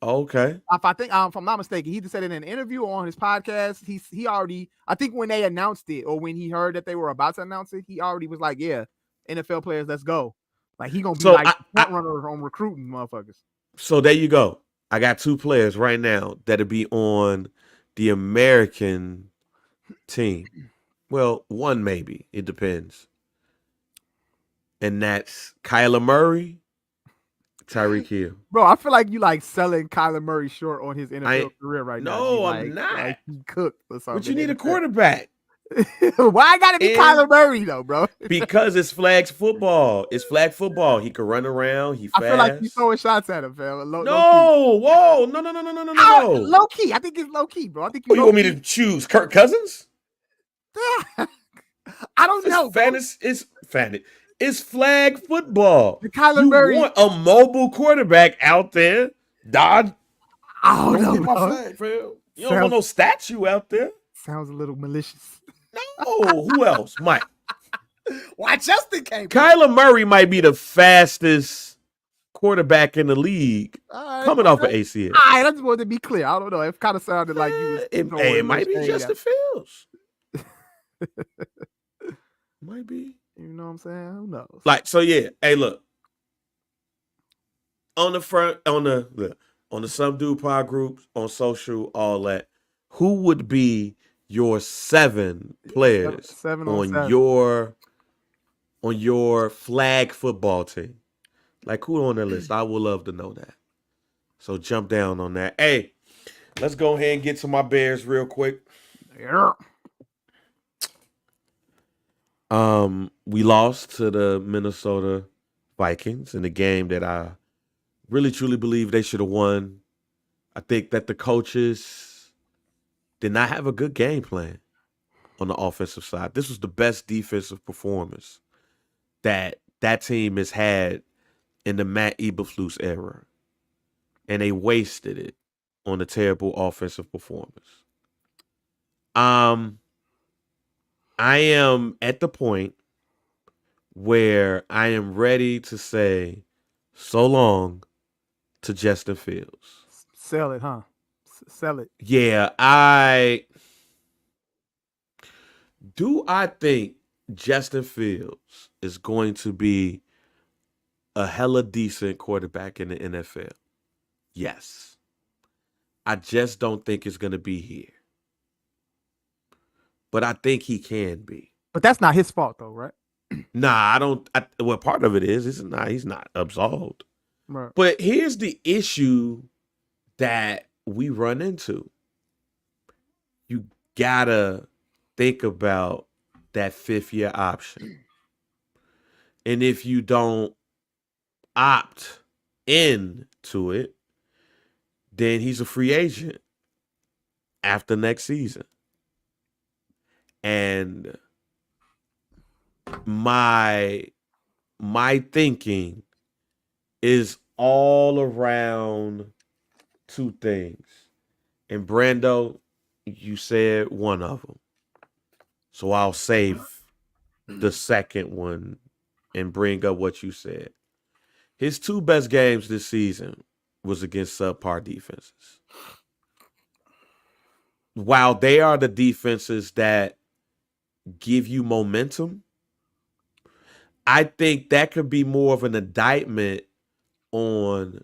Okay. If I'm not mistaken, he just said it in an interview on his podcast. He already, I think when they announced it or when he heard that they were about to announce it, he already was like, yeah, NFL players. Let's go. Like he gonna be So like front runner on recruiting motherfuckers. So there you go. I got 2 players right now that'll be on the American team. Well, one maybe. It depends. And that's Kyler Murray, Tyreek Hill. Bro, I feel like you like selling Kyler Murray short on his NFL career right now. No, like, I'm not. Like he cooked or something. But you need a quarterback. Why I gotta be Kyler Murray though, bro? Because it's flag football. It's flag football. He can run around. He fast. I feel like you throwing shots at him, fam. No, whoa, no. Low key. I think it's low key, bro. I think you want me to choose Kirk Cousins? I don't know. It's flag football. Kyler Murray want a mobile quarterback out there. Dodge. I don't know, get my flag, fam. You don't want no statue out there. Sounds a little malicious. No, who else? Mike. Why Justin came? Kyler Murray might be the fastest quarterback in the league coming off of ACL. I just wanted to be clear. I don't know. It kind of sounded like you was. It might be Justin Fields. Might be. You know what I'm saying? Who knows? Like, so yeah. Hey, look. On the Some Dude Pod groups, on social, all that, who would be your 7 players on your flag football team? Like, who on that list? I would love to know that. So jump down on that. Hey, let's go ahead and get to my Bears real quick. Yeah. We lost to the Minnesota Vikings in a game that I really truly believe they should have won. I think that the coaches did not have a good game plan on the offensive side. This was the best defensive performance that team has had in the Matt Eberflus era. And they wasted it on a terrible offensive performance. I am at the point where I am ready to say so long to Justin Fields. Sell it, huh? Sell it. Yeah, I think Justin Fields is going to be a hella decent quarterback in the NFL. Yes. I just don't think it's going to be here. But I think he can be. But that's not his fault, though, right? Nah, I don't. Well, part of it is he's not absolved. Right. But here's the issue that we run into. You gotta think about that 5th-year option. And if you don't opt into it, then he's a free agent after next season. And my thinking is all around 2 things. And Brando, you said one of them. So I'll save the second one and bring up what you said. His 2 best games this season was against subpar defenses. While they are the defenses that give you momentum, I think that could be more of an indictment on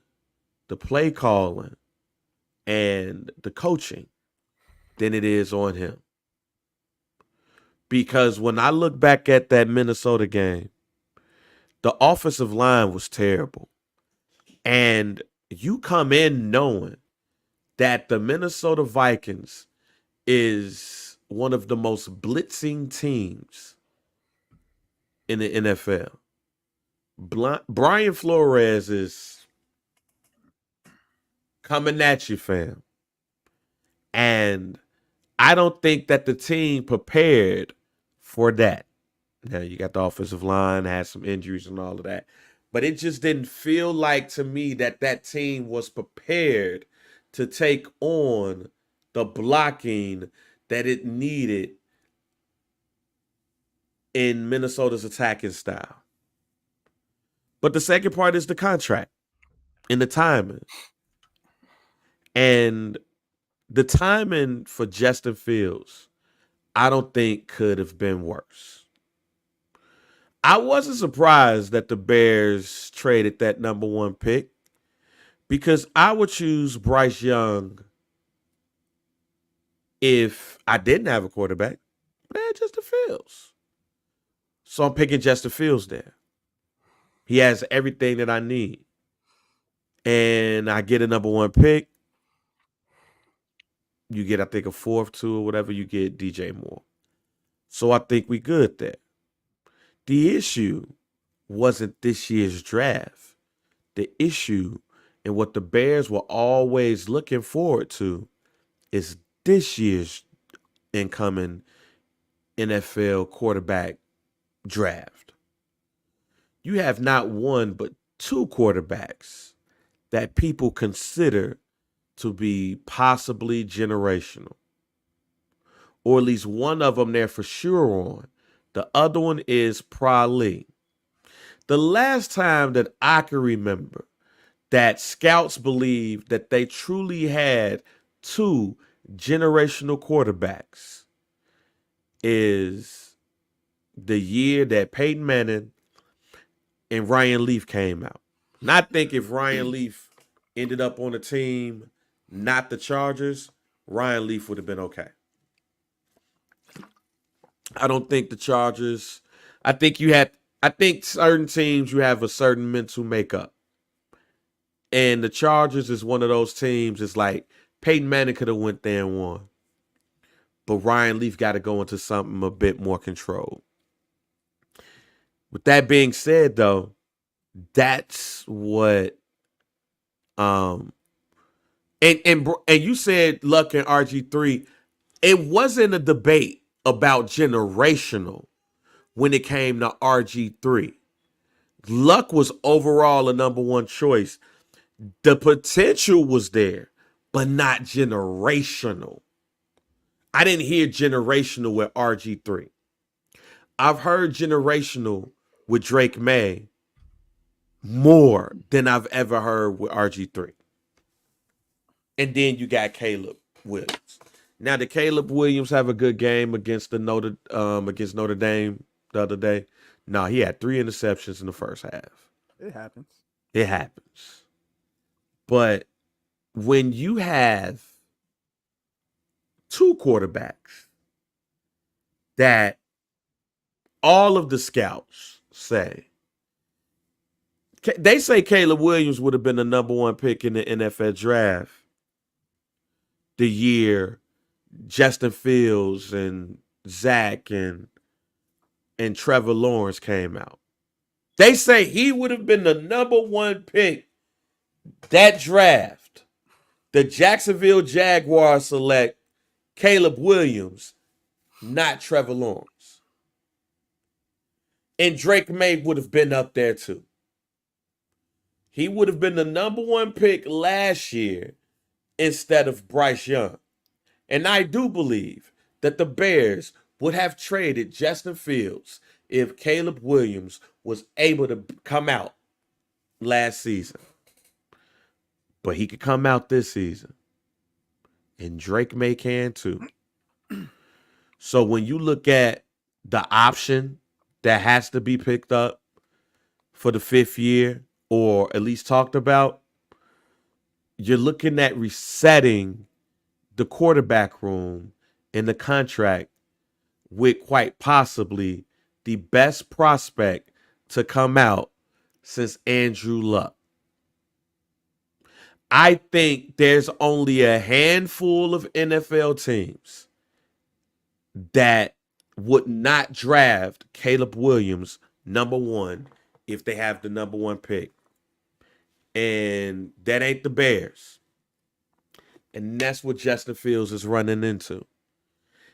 the play calling and the coaching than it is on him. Because when I look back at that Minnesota game, the offensive line was terrible. And you come in knowing that the Minnesota Vikings is one of the most blitzing teams in the NFL. Brian Flores is coming at you, fam. And I don't think that the team prepared for that. Now, you got the offensive line, had some injuries and all of that. But it just didn't feel like to me that team was prepared to take on the blocking that it needed in Minnesota's attacking style. But the second part is the contract and the timing. And the timing for Justin Fields, I don't think could have been worse. I wasn't surprised that the Bears traded that number one pick because I would choose Bryce Young if I didn't have a quarterback. But I had Justin Fields. So I'm picking Justin Fields there. He has everything that I need. And I get a number one pick. You get, I think, a fourth, two, or whatever. You get DJ Moore. So I think we good there. The issue wasn't this year's draft. The issue and what the Bears were always looking forward to is this year's incoming NFL quarterback draft. You have not one but two quarterbacks that people consider to be possibly generational, or at least one of them they're for sure on. The other one is probably. The last time that I can remember that scouts believed that they truly had two generational quarterbacks is the year that Peyton Manning and Ryan Leaf came out. And I think if Ryan Leaf ended up on a team, not the Chargers, Ryan Leaf would have been okay. I don't think the Chargers. I think certain teams you have a certain mental makeup. And the Chargers is one of those teams. It's like Peyton Manning could have went there and won. But Ryan Leaf got to go into something a bit more controlled. With that being said, though, that's what and you said Luck and RG3. It wasn't a debate about generational when it came to RG3. Luck was overall a number one choice. The potential was there, but not generational. I didn't hear generational with RG3. I've heard generational with Drake May more than I've ever heard with RG3. And then you got Caleb Williams. Now, did Caleb Williams have a good game against Notre Dame the other day? No, he had 3 interceptions in the first half. It happens. It happens. But when you have two quarterbacks that all of the scouts say, they say Caleb Williams would have been the number one pick in the NFL draft the year Justin Fields and Zach and Trevor Lawrence came out. They say he would have been the number one pick that draft. The Jacksonville Jaguars select Caleb Williams, not Trevor Lawrence. And Drake May would have been up there too. He would have been the number one pick last year instead of Bryce Young. And I do believe that the Bears would have traded Justin Fields if Caleb Williams was able to come out last season. But he could come out this season. And Drake May can too. So when you look at the option that has to be picked up for the 5th year, or at least talked about, you're looking at resetting the quarterback room in the contract with quite possibly the best prospect to come out since Andrew Luck. I think there's only a handful of NFL teams that would not draft Caleb Williams number one if they have the number one pick. And that ain't the Bears. And that's what Justin Fields is running into.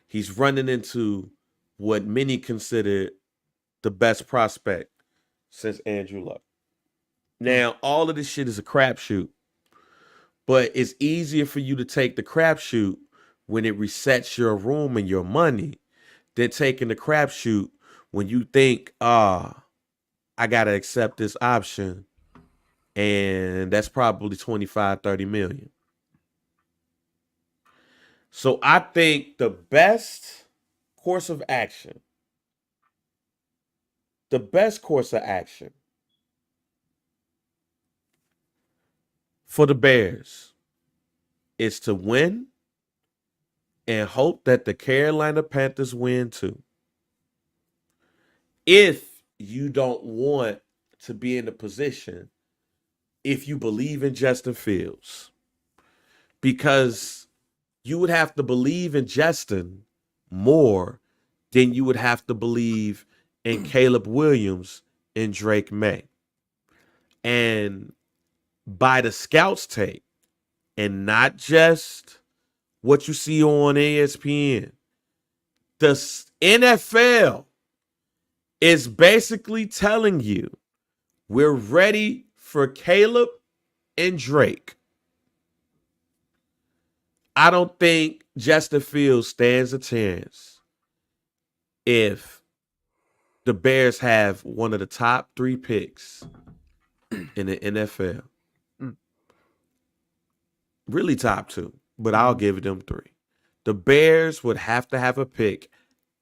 He's running into what many consider the best prospect since Andrew Luck. Now, all of this shit is a crapshoot, but it's easier for you to take the crapshoot when it resets your room and your money than taking the crapshoot when you think, I got to accept this option, and that's probably 25, 30 million. So I think the best course of action The best course of action for the Bears is to win and hope that the Carolina Panthers win too. If you don't want to be in a position, if you believe in Justin Fields, because you would have to believe in Justin more than you would have to believe in Caleb Williams and Drake May. And by the scouts tape, and not just what you see on ESPN, the NFL is basically telling you we're ready for Caleb and Drake. I don't think Justin Fields stands a chance if the Bears have one of the top 3 picks in the NFL. Mm. Really top 2, but I'll give them 3. The Bears would have to have a pick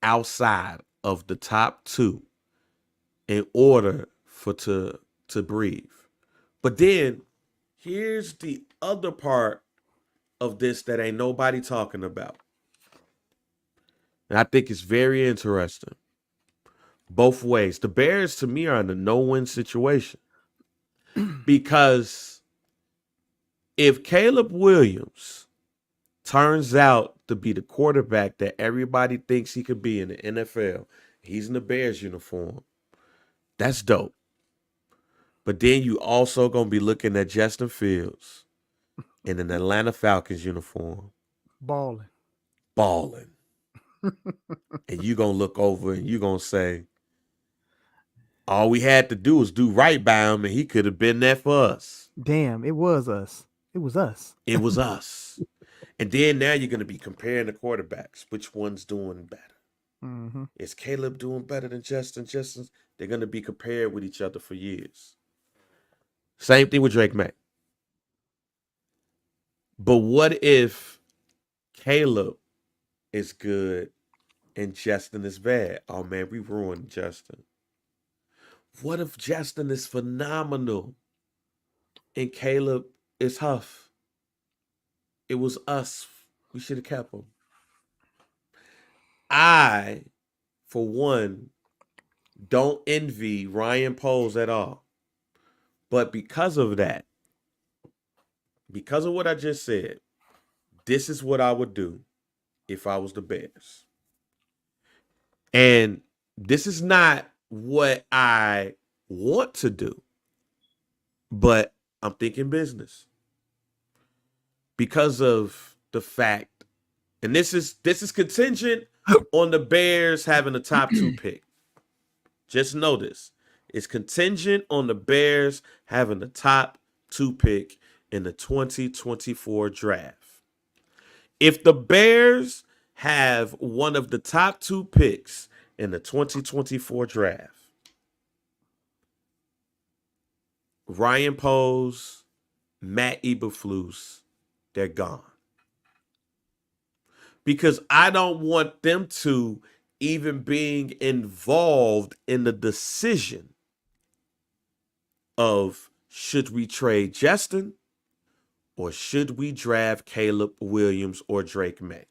outside of the top 2 in order for to breathe. But then here's the other part of this that ain't nobody talking about. And I think it's very interesting. Both ways. The Bears, to me, are in a no-win situation. Because if Caleb Williams turns out to be the quarterback that everybody thinks he could be in the NFL, he's in the Bears uniform, that's dope. But then you also going to be looking at Justin Fields in an Atlanta Falcons uniform. Balling. And you going to look over and you going to say, all we had to do was do right by him and he could have been there for us. Damn, it was us. It was us. It was us. And then now you're going to be comparing the quarterbacks. Which one's doing better? Mm-hmm. Is Caleb doing better than Justin? They're going to be compared with each other for years. Same thing with Drake May. But what if Caleb is good and Justin is bad? Oh, man, we ruined Justin. What if Justin is phenomenal and Caleb is Huff? It was us. We should have kept him. I, for one, don't envy Ryan Poles at all. But because of that, because of what I just said, this is what I would do if I was the Bears. And this is not what I want to do, but I'm thinking business. Because of the fact, and this is contingent on the Bears having a top 2 pick. Just know this. It's contingent on the Bears having the top 2 pick in the 2024 draft. If the Bears have one of the top 2 picks in the 2024 draft, Ryan Poles, Matt Eberflus, they're gone. Because I don't want them to even being involved in the decision of should we trade Justin or should we draft Caleb Williams or Drake May.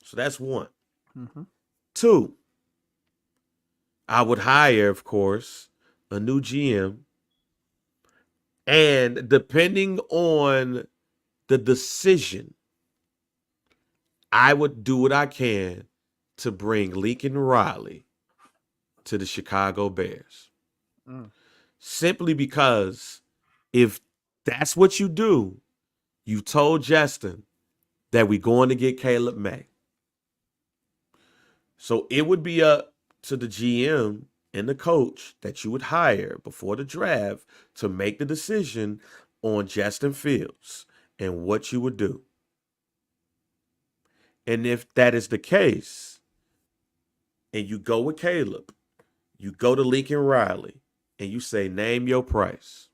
So that's 1. Mm-hmm. 2, I would hire, of course, a new GM. And depending on the decision, I would do what I can to bring Lincoln Riley to the Chicago Bears. Simply because if that's what you do, you told Justin that we're going to get Caleb May. So it would be up to the GM and the coach that you would hire before the draft to make the decision on Justin Fields and what you would do. And if that is the case, and you go with Caleb, you go to Lincoln Riley, and you say, name your price.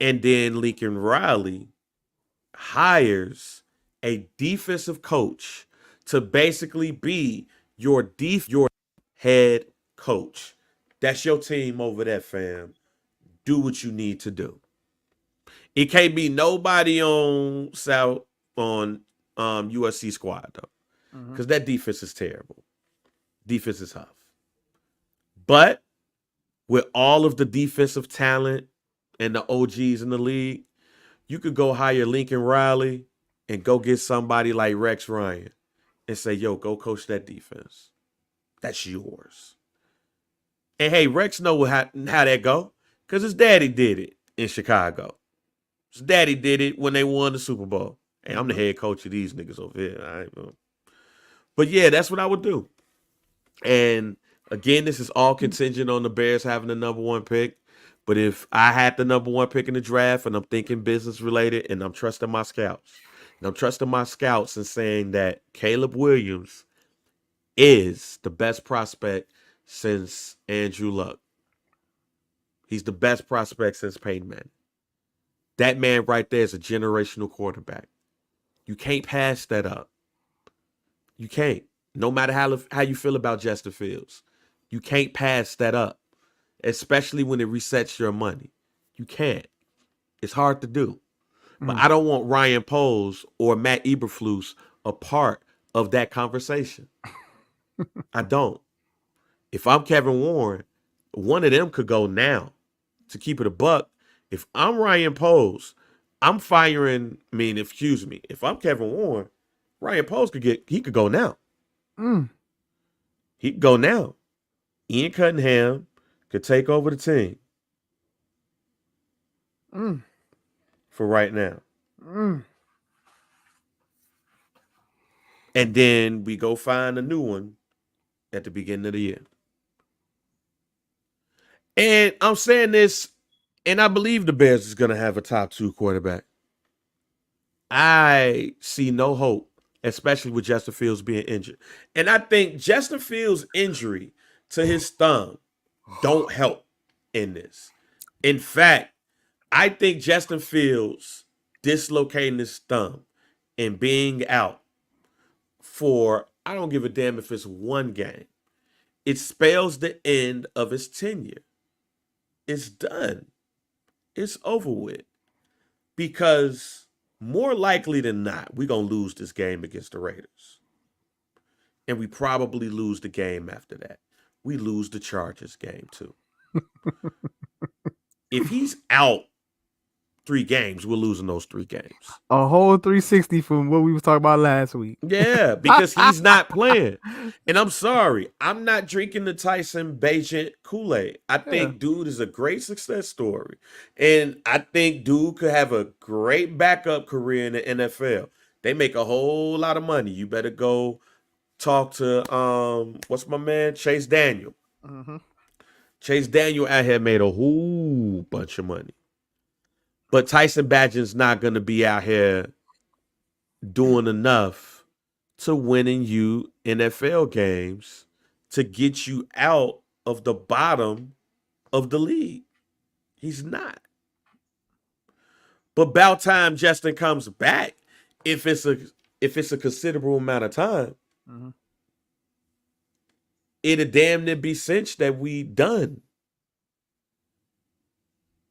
And then Lincoln Riley hires a defensive coach to basically be your head coach. That's your team over there, fam. Do what you need to do. It can't be nobody on South on USC squad though, Mm-hmm. because that defense is terrible. Defense is tough. But with all of the defensive talent and the OGs in the league, you could go hire Lincoln Riley and go get somebody like Rex Ryan and say, yo, go coach that defense. That's yours. And hey, Rex know how that go because his daddy did it in Chicago. His daddy did it when they won the Super Bowl. Hey, I'm the head coach of these niggas over here. All right, but yeah, that's what I would do. And again, this is all contingent on the Bears having the number one pick. But if I had the number one pick in the draft and I'm thinking business related and I'm trusting my scouts, and I'm trusting my scouts and saying that Caleb Williams is the best prospect since Andrew Luck. He's the best prospect since Peyton Manning. That man right there is a generational quarterback. You can't pass that up. You can't. No matter how you feel about Justin Fields, you can't pass that up, especially when it resets your money. You can't. It's hard to do. But I don't want Ryan Poles or Matt Eberflus a part of that conversation. I don't. If I'm Kevin Warren, one of them could go now. To keep it a buck, if I'm Ryan Poles, I'm firing. If I'm Kevin Warren, Ryan Poles could go now. He could go now. Ian Cunningham could take over the team for right now. And then we go find a new one at the beginning of the year. And I'm saying this, and I believe the Bears is going to have a top 2 quarterback. I see no hope, especially with Justin Fields being injured. And I think Justin Fields' injury to his thumb don't help in this. In fact, I think Justin Fields dislocating his thumb and being out for, I don't give a damn if it's one game, it spells the end of his tenure. It's done. It's over with. Because more likely than not, we're going to lose this game against the Raiders. And we probably lose the game after that. We lose the Chargers game too. If he's out 3 games, we're losing those 3 games. A whole 360 from what we was talking about last week. Yeah, because he's not playing. And I'm sorry, I'm not drinking the Tyson Bagent Kool-Aid. I think dude is a great success story. And I think dude could have a great backup career in the NFL. They make a whole lot of money. You better go talk to what's my man? Chase Daniel. Mm-hmm. Chase Daniel out here made a whole bunch of money. But Tyson Bagent's not going to be out here doing enough to winning you NFL games to get you out of the bottom of the league. He's not. But about time Justin comes back, if it's a considerable amount of time, it'll damn near be cinched that we done.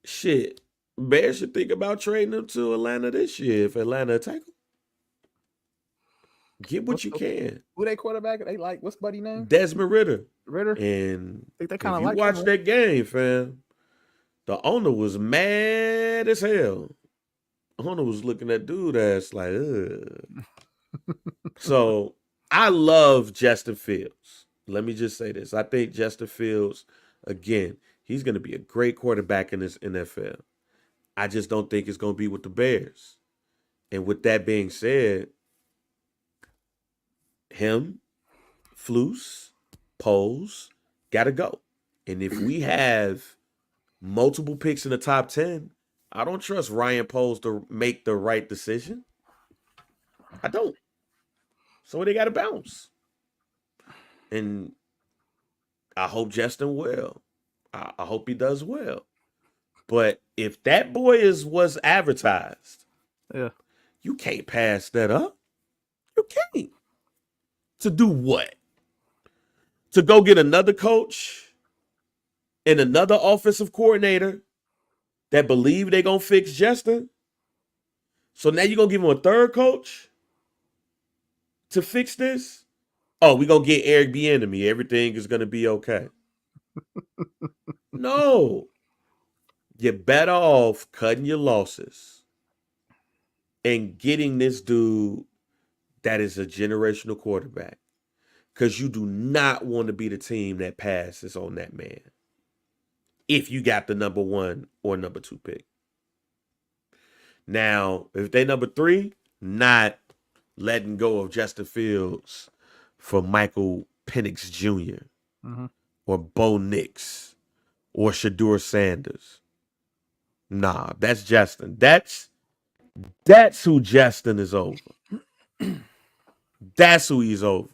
Shit. Bears should think about trading him to Atlanta this year if Atlanta take him. Get what you can. Who they quarterback? They like, what's buddy name? Desmond Ritter. Ritter. And I think they if kind of you like watch that game, fam, the owner was mad as hell. The owner was looking at dude ass like, ugh. So I love Justin Fields. Let me just say this. I think Justin Fields, again, he's going to be a great quarterback in this NFL. I just don't think it's going to be with the Bears. And with that being said, him, Flus, Poles, gotta go. And if we have multiple picks in the top 10, I don't trust Ryan Poles to make the right decision. I don't. So they gotta bounce. And I hope Justin will. I hope he does well. But if that boy was advertised, you can't pass that up. You can't. To do what? to go get another coach and another offensive coordinator that believe they're going to fix Justin. So now you're going to give him a third coach to fix this? Oh, we're going to get Eric Bieniemy. Everything is going to be okay. No. You're better off cutting your losses and getting this dude that is a generational quarterback. Because you do not want to be the team that passes on that man if you got the number 1 or number 2 pick. Now, if they number 3, not letting go of Justin Fields for Michael Penix Jr. Or Bo Nix or Shedeur Sanders. Nah, that's Justin. That's who Justin is over. That's who he's over.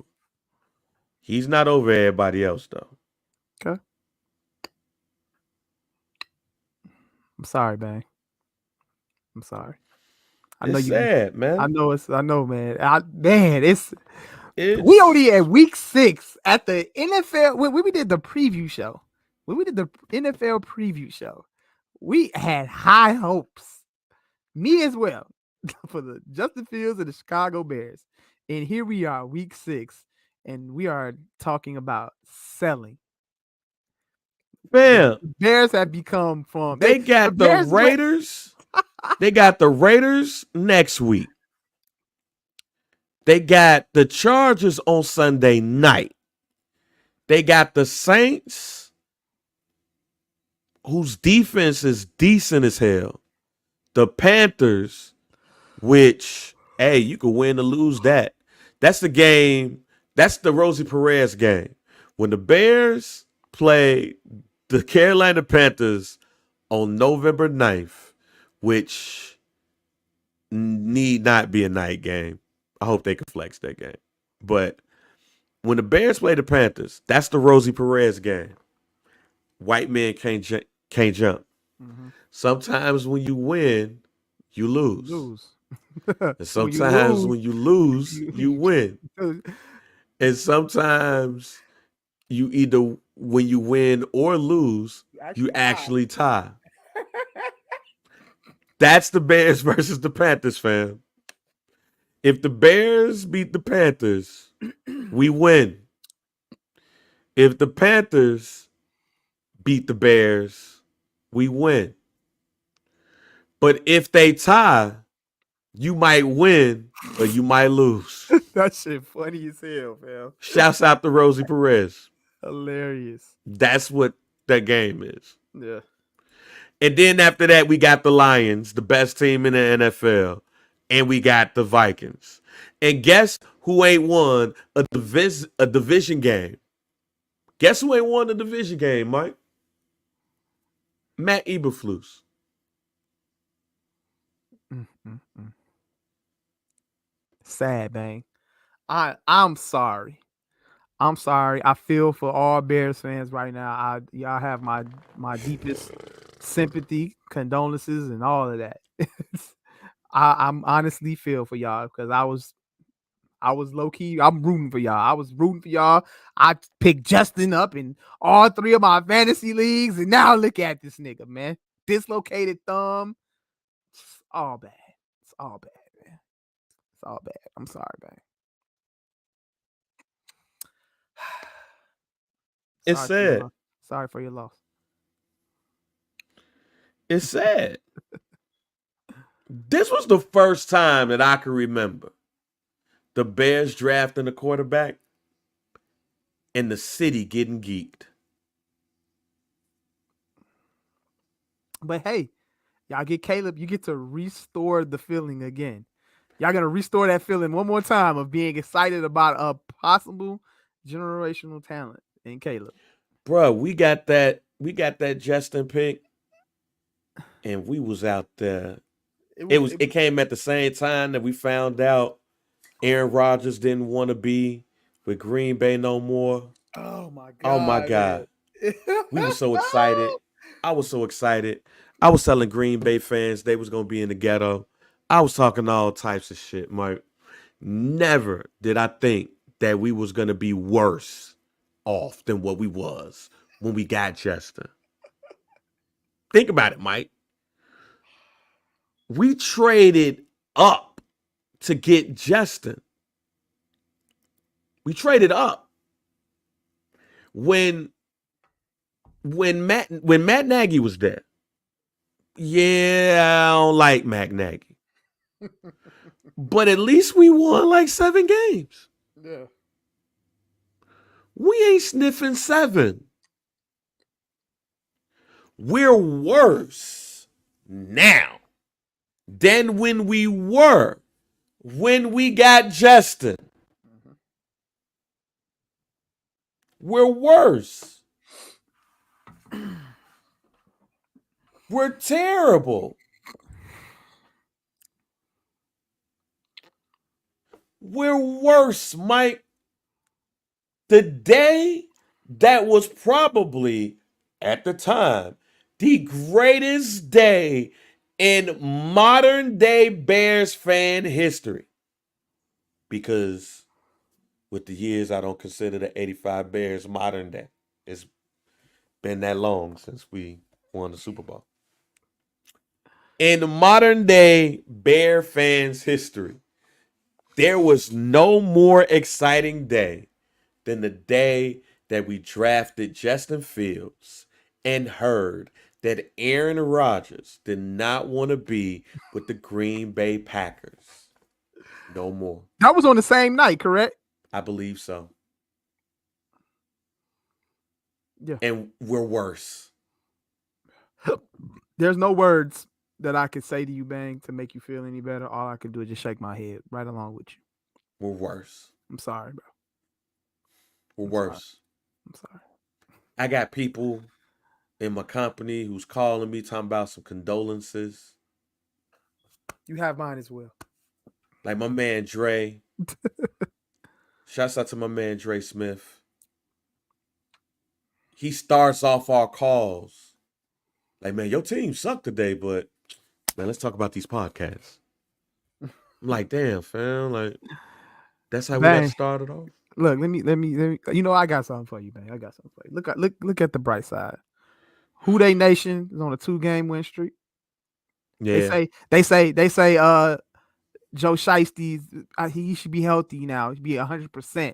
He's not over everybody else, though. Okay. I'm sorry, man. I'm sorry. It's sad, man. I know, man. We only at week 6 at the NFL. When we did the preview show, we had high hopes. Me as well for the Justin Fields and the Chicago Bears. And here we are, week 6, and we are talking about selling. Fam, the Bears have become from they got the Raiders. They got the Raiders next week. They got the Chargers on Sunday night. They got the Saints, whose defense is decent as hell. The Panthers, which, hey, you could win or lose that. That's the game. That's the Rosie Perez game. When the Bears play the Carolina Panthers on November 9th, which need not be a night game. I hope they can flex that game. But when the Bears play the Panthers, that's the Rosie Perez game. White men can't jump. Mm-hmm. Sometimes when you win, you lose. And sometimes when you lose, you win. And sometimes you either when you win or lose, you actually tie. That's the Bears versus the Panthers, fam. If the Bears beat the Panthers, we win. If the Panthers beat the Bears, we win. But if they tie, you might win or you might lose. That shit funny as hell, man. Shouts out to Rosie Perez. Hilarious. That's what that game is. Yeah. And then after that, we got the Lions, the best team in the NFL. And we got the Vikings. And guess who ain't won a division game? Guess who ain't won a division game, Mike? Matt Eberflus. Sad, man. I'm sorry. I feel for all Bears fans right now. Y'all have my deepest sympathy, condolences, and all of that. I'm honestly feel for y'all because I was low key. I'm rooting for y'all. I was rooting for y'all. I picked Justin up in all 3 of my fantasy leagues, and now look at this nigga, man. Dislocated thumb. It's all bad. It's all bad, man. It's all bad. I'm sorry, man. It's sad. Sorry for your loss. It's sad. This was the first time that I can remember the Bears drafting a quarterback and the city getting geeked. But hey, y'all get Caleb, you get to restore the feeling again. Y'all gonna restore that feeling one more time of being excited about a possible generational talent in Caleb. Bro, we got that Justin pick, and we was out there. It came at the same time that we found out Aaron Rodgers didn't want to be with Green Bay no more. Oh my god! Oh my god! We were so excited. I was so excited. I was telling Green Bay fans they was gonna be in the ghetto. I was talking all types of shit, Mike. Never did I think that we was gonna be worse off than what we was when we got Justin. Think about it, Mike. We traded up to get Justin. We traded up. When Matt Nagy was there, yeah, I don't like Matt Nagy. But at least we won like 7 games. Yeah. We ain't sniffing 7. We're worse now than when we were when we got Justin. We're worse. We're terrible. We're worse, Mike. The day that was probably, at the time, the greatest day in modern day Bears fan history. Because with the years, I don't consider the 85 Bears modern day. It's been that long since we won the Super Bowl. In modern day Bear fans history, there was no more exciting day than the day that we drafted Justin Fields and heard that Aaron Rodgers did not want to be with the Green Bay Packers no more. That was on the same night, correct? I believe so. Yeah. And we're worse. There's no words that I could say to you, Bang, to make you feel any better. All I could do is just shake my head right along with you. We're worse. I'm sorry, bro. We're worse. I'm sorry. I got people in my company who's calling me talking about some condolences. You have mine as well. Like my man Dre. Shouts out to my man Dre Smith. He starts off our calls like, man, your team sucked today, but man, let's talk about these podcasts. I'm like, damn, fam, like that's how we got started off. Look, let me. You know, I got something for you, man. I got something for you. Look at the bright side. Who They Nation is on a 2-game win streak. Yeah. They say. Joe Shiesty, he should be healthy now. He should be 100%.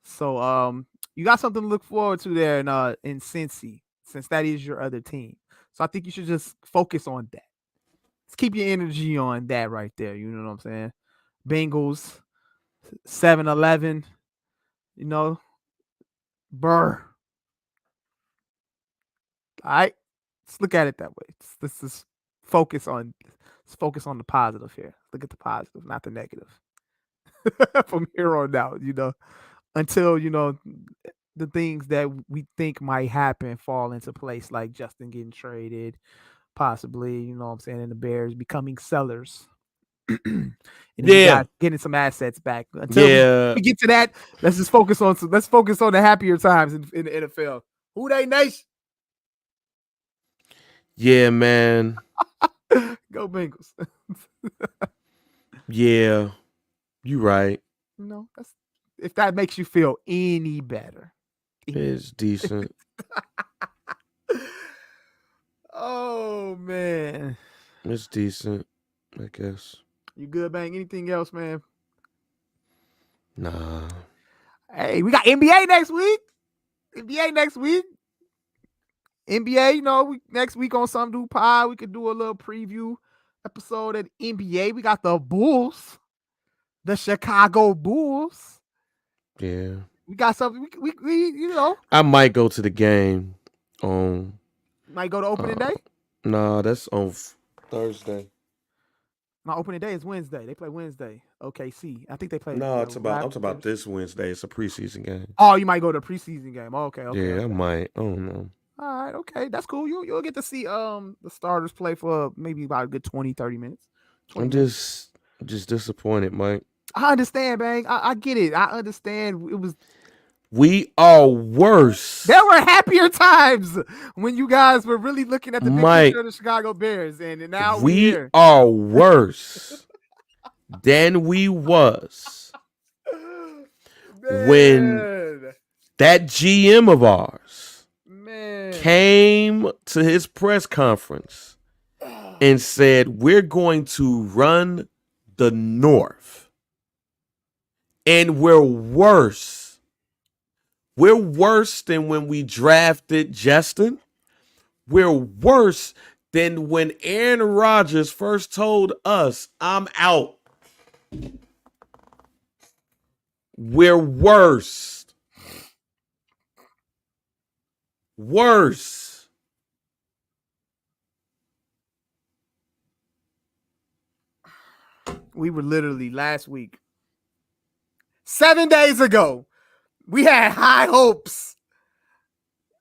So, you got something to look forward to there in Cincy, since that is your other team. So I think you should just focus on that. Let's keep your energy on that right there. You know what I'm saying? Bengals, 7-11. You know, Burr. All right, let's look at it that way. Let's just focus on the positive here. Look at the positive, not the negative. From here on out, you know, until the things that we think might happen fall into place, like Justin getting traded, possibly, you know what I'm saying, and the Bears becoming sellers. And you guys getting some assets back. Until we get to that, let's focus on the happier times in the NFL. Who They Nation? Yeah, man. Go Bengals. Yeah, you right. You know, if that makes you feel any better. It's decent. Oh man, it's decent, I guess. You good, Bang? Anything else, man? Nah. Hey, we got NBA next week. NBA, you know, next week on Some Do Pod, we could do a little preview episode at NBA. We got the Bulls, the Chicago Bulls. Yeah. We got something. We you know. I might go to the game on. Might go to opening day? Nah, that's on Thursday. My opening day is Wednesday. They play Wednesday. OKC. I think they play. No, I'm talking about this Wednesday. It's a preseason game. Oh, you might go to a preseason game. Okay. Yeah, I might. I don't know. All right, okay. That's cool. You'll get to see the starters play for maybe about a good 20, 30 minutes. I'm just disappointed, Mike. I understand, Bang. I get it. I understand. We are worse. There were happier times when you guys were really looking at the big picture of the Chicago Bears, and now we are worse than we was when That GM of ours Man. came to his press conference and said, we're going to run the North. And we're worse. We're worse than when we drafted Justin. We're worse than when Aaron Rodgers first told us, I'm out. We're worse. Worse. We were literally last week, 7 days ago, we had high hopes.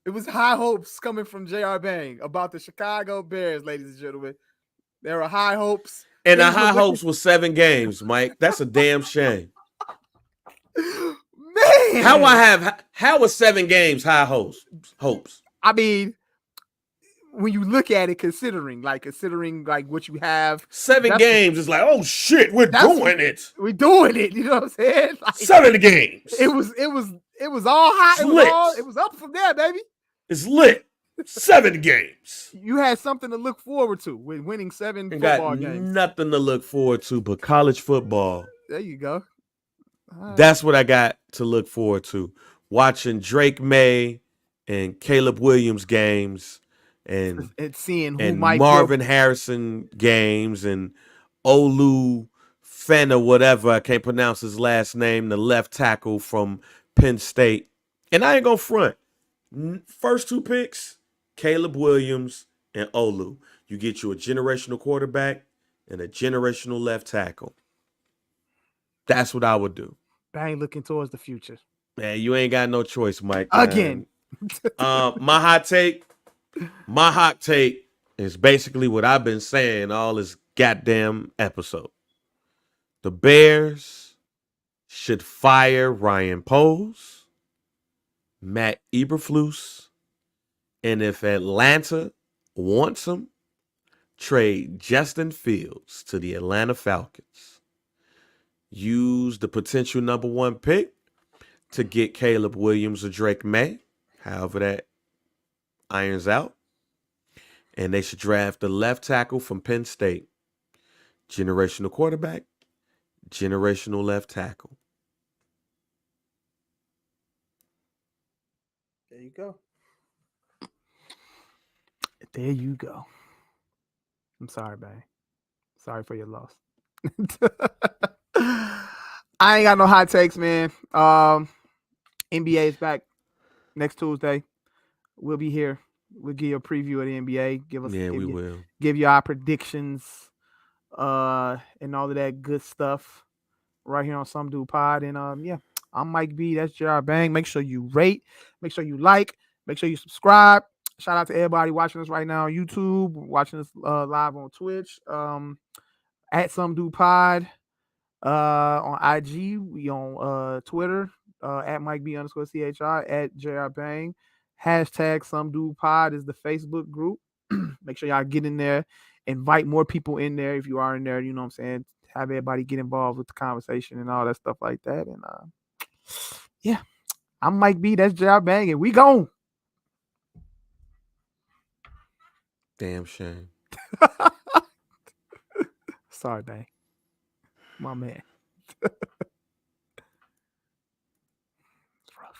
It was high hopes coming from J.R. Bang about the Chicago Bears, ladies and gentlemen. There were high hopes. And the high hopes was 7 games, Mike. That's a damn shame. Man. How was 7 games high hopes? I mean, when you look at it, considering what you have, 7 games is like, oh shit, we're doing it. We're doing it. You know what I'm saying? Like, 7 games. It was all hot. It was up from there, baby. It's lit. 7 games. You had something to look forward to with winning 7 football games. Nothing to look forward to but college football. There you go. That's what I got to look forward to. Watching Drake May and Caleb Williams games and seeing who and might Marvin Harrison games and Olu Fenner, whatever. I can't pronounce his last name, the left tackle from Penn State. And I ain't gonna front. First 2 picks, Caleb Williams and Olu. You get you a generational quarterback and a generational left tackle. That's what I would do. Bang looking towards the future. Man, you ain't got no choice, Mike. Again. My hot take is basically what I've been saying all this goddamn episode. The Bears should fire Ryan Poles, Matt Eberflus, and if Atlanta wants him, trade Justin Fields to the Atlanta Falcons. Use the potential number 1 pick to get Caleb Williams or Drake May, however that irons out. And they should draft the left tackle from Penn State. Generational quarterback, generational left tackle. There you go. There you go. I'm sorry, babe. Sorry for your loss. I ain't got no hot takes, man. NBA is back next Tuesday. We'll be here. We'll give you a preview of the NBA. Give you our predictions, and all of that good stuff right here on Some Dude Pod. And I'm Mike B. That's J.R. Bang. Make sure you rate. Make sure you like. Make sure you subscribe. Shout out to everybody watching us right now on YouTube, watching us live on Twitch. At Some Dude Pod. On IG, we on Twitter, at Mike B _CHR, at JR Bang. Hashtag Some Dude Pod is the Facebook group. Make sure y'all get in there. Invite more people in there if you are in there. You know what I'm saying? Have everybody get involved with the conversation and all that stuff like that. And yeah, I'm Mike B. That's JR Bang, and we gone. Damn shame. Sorry, Bang. My man.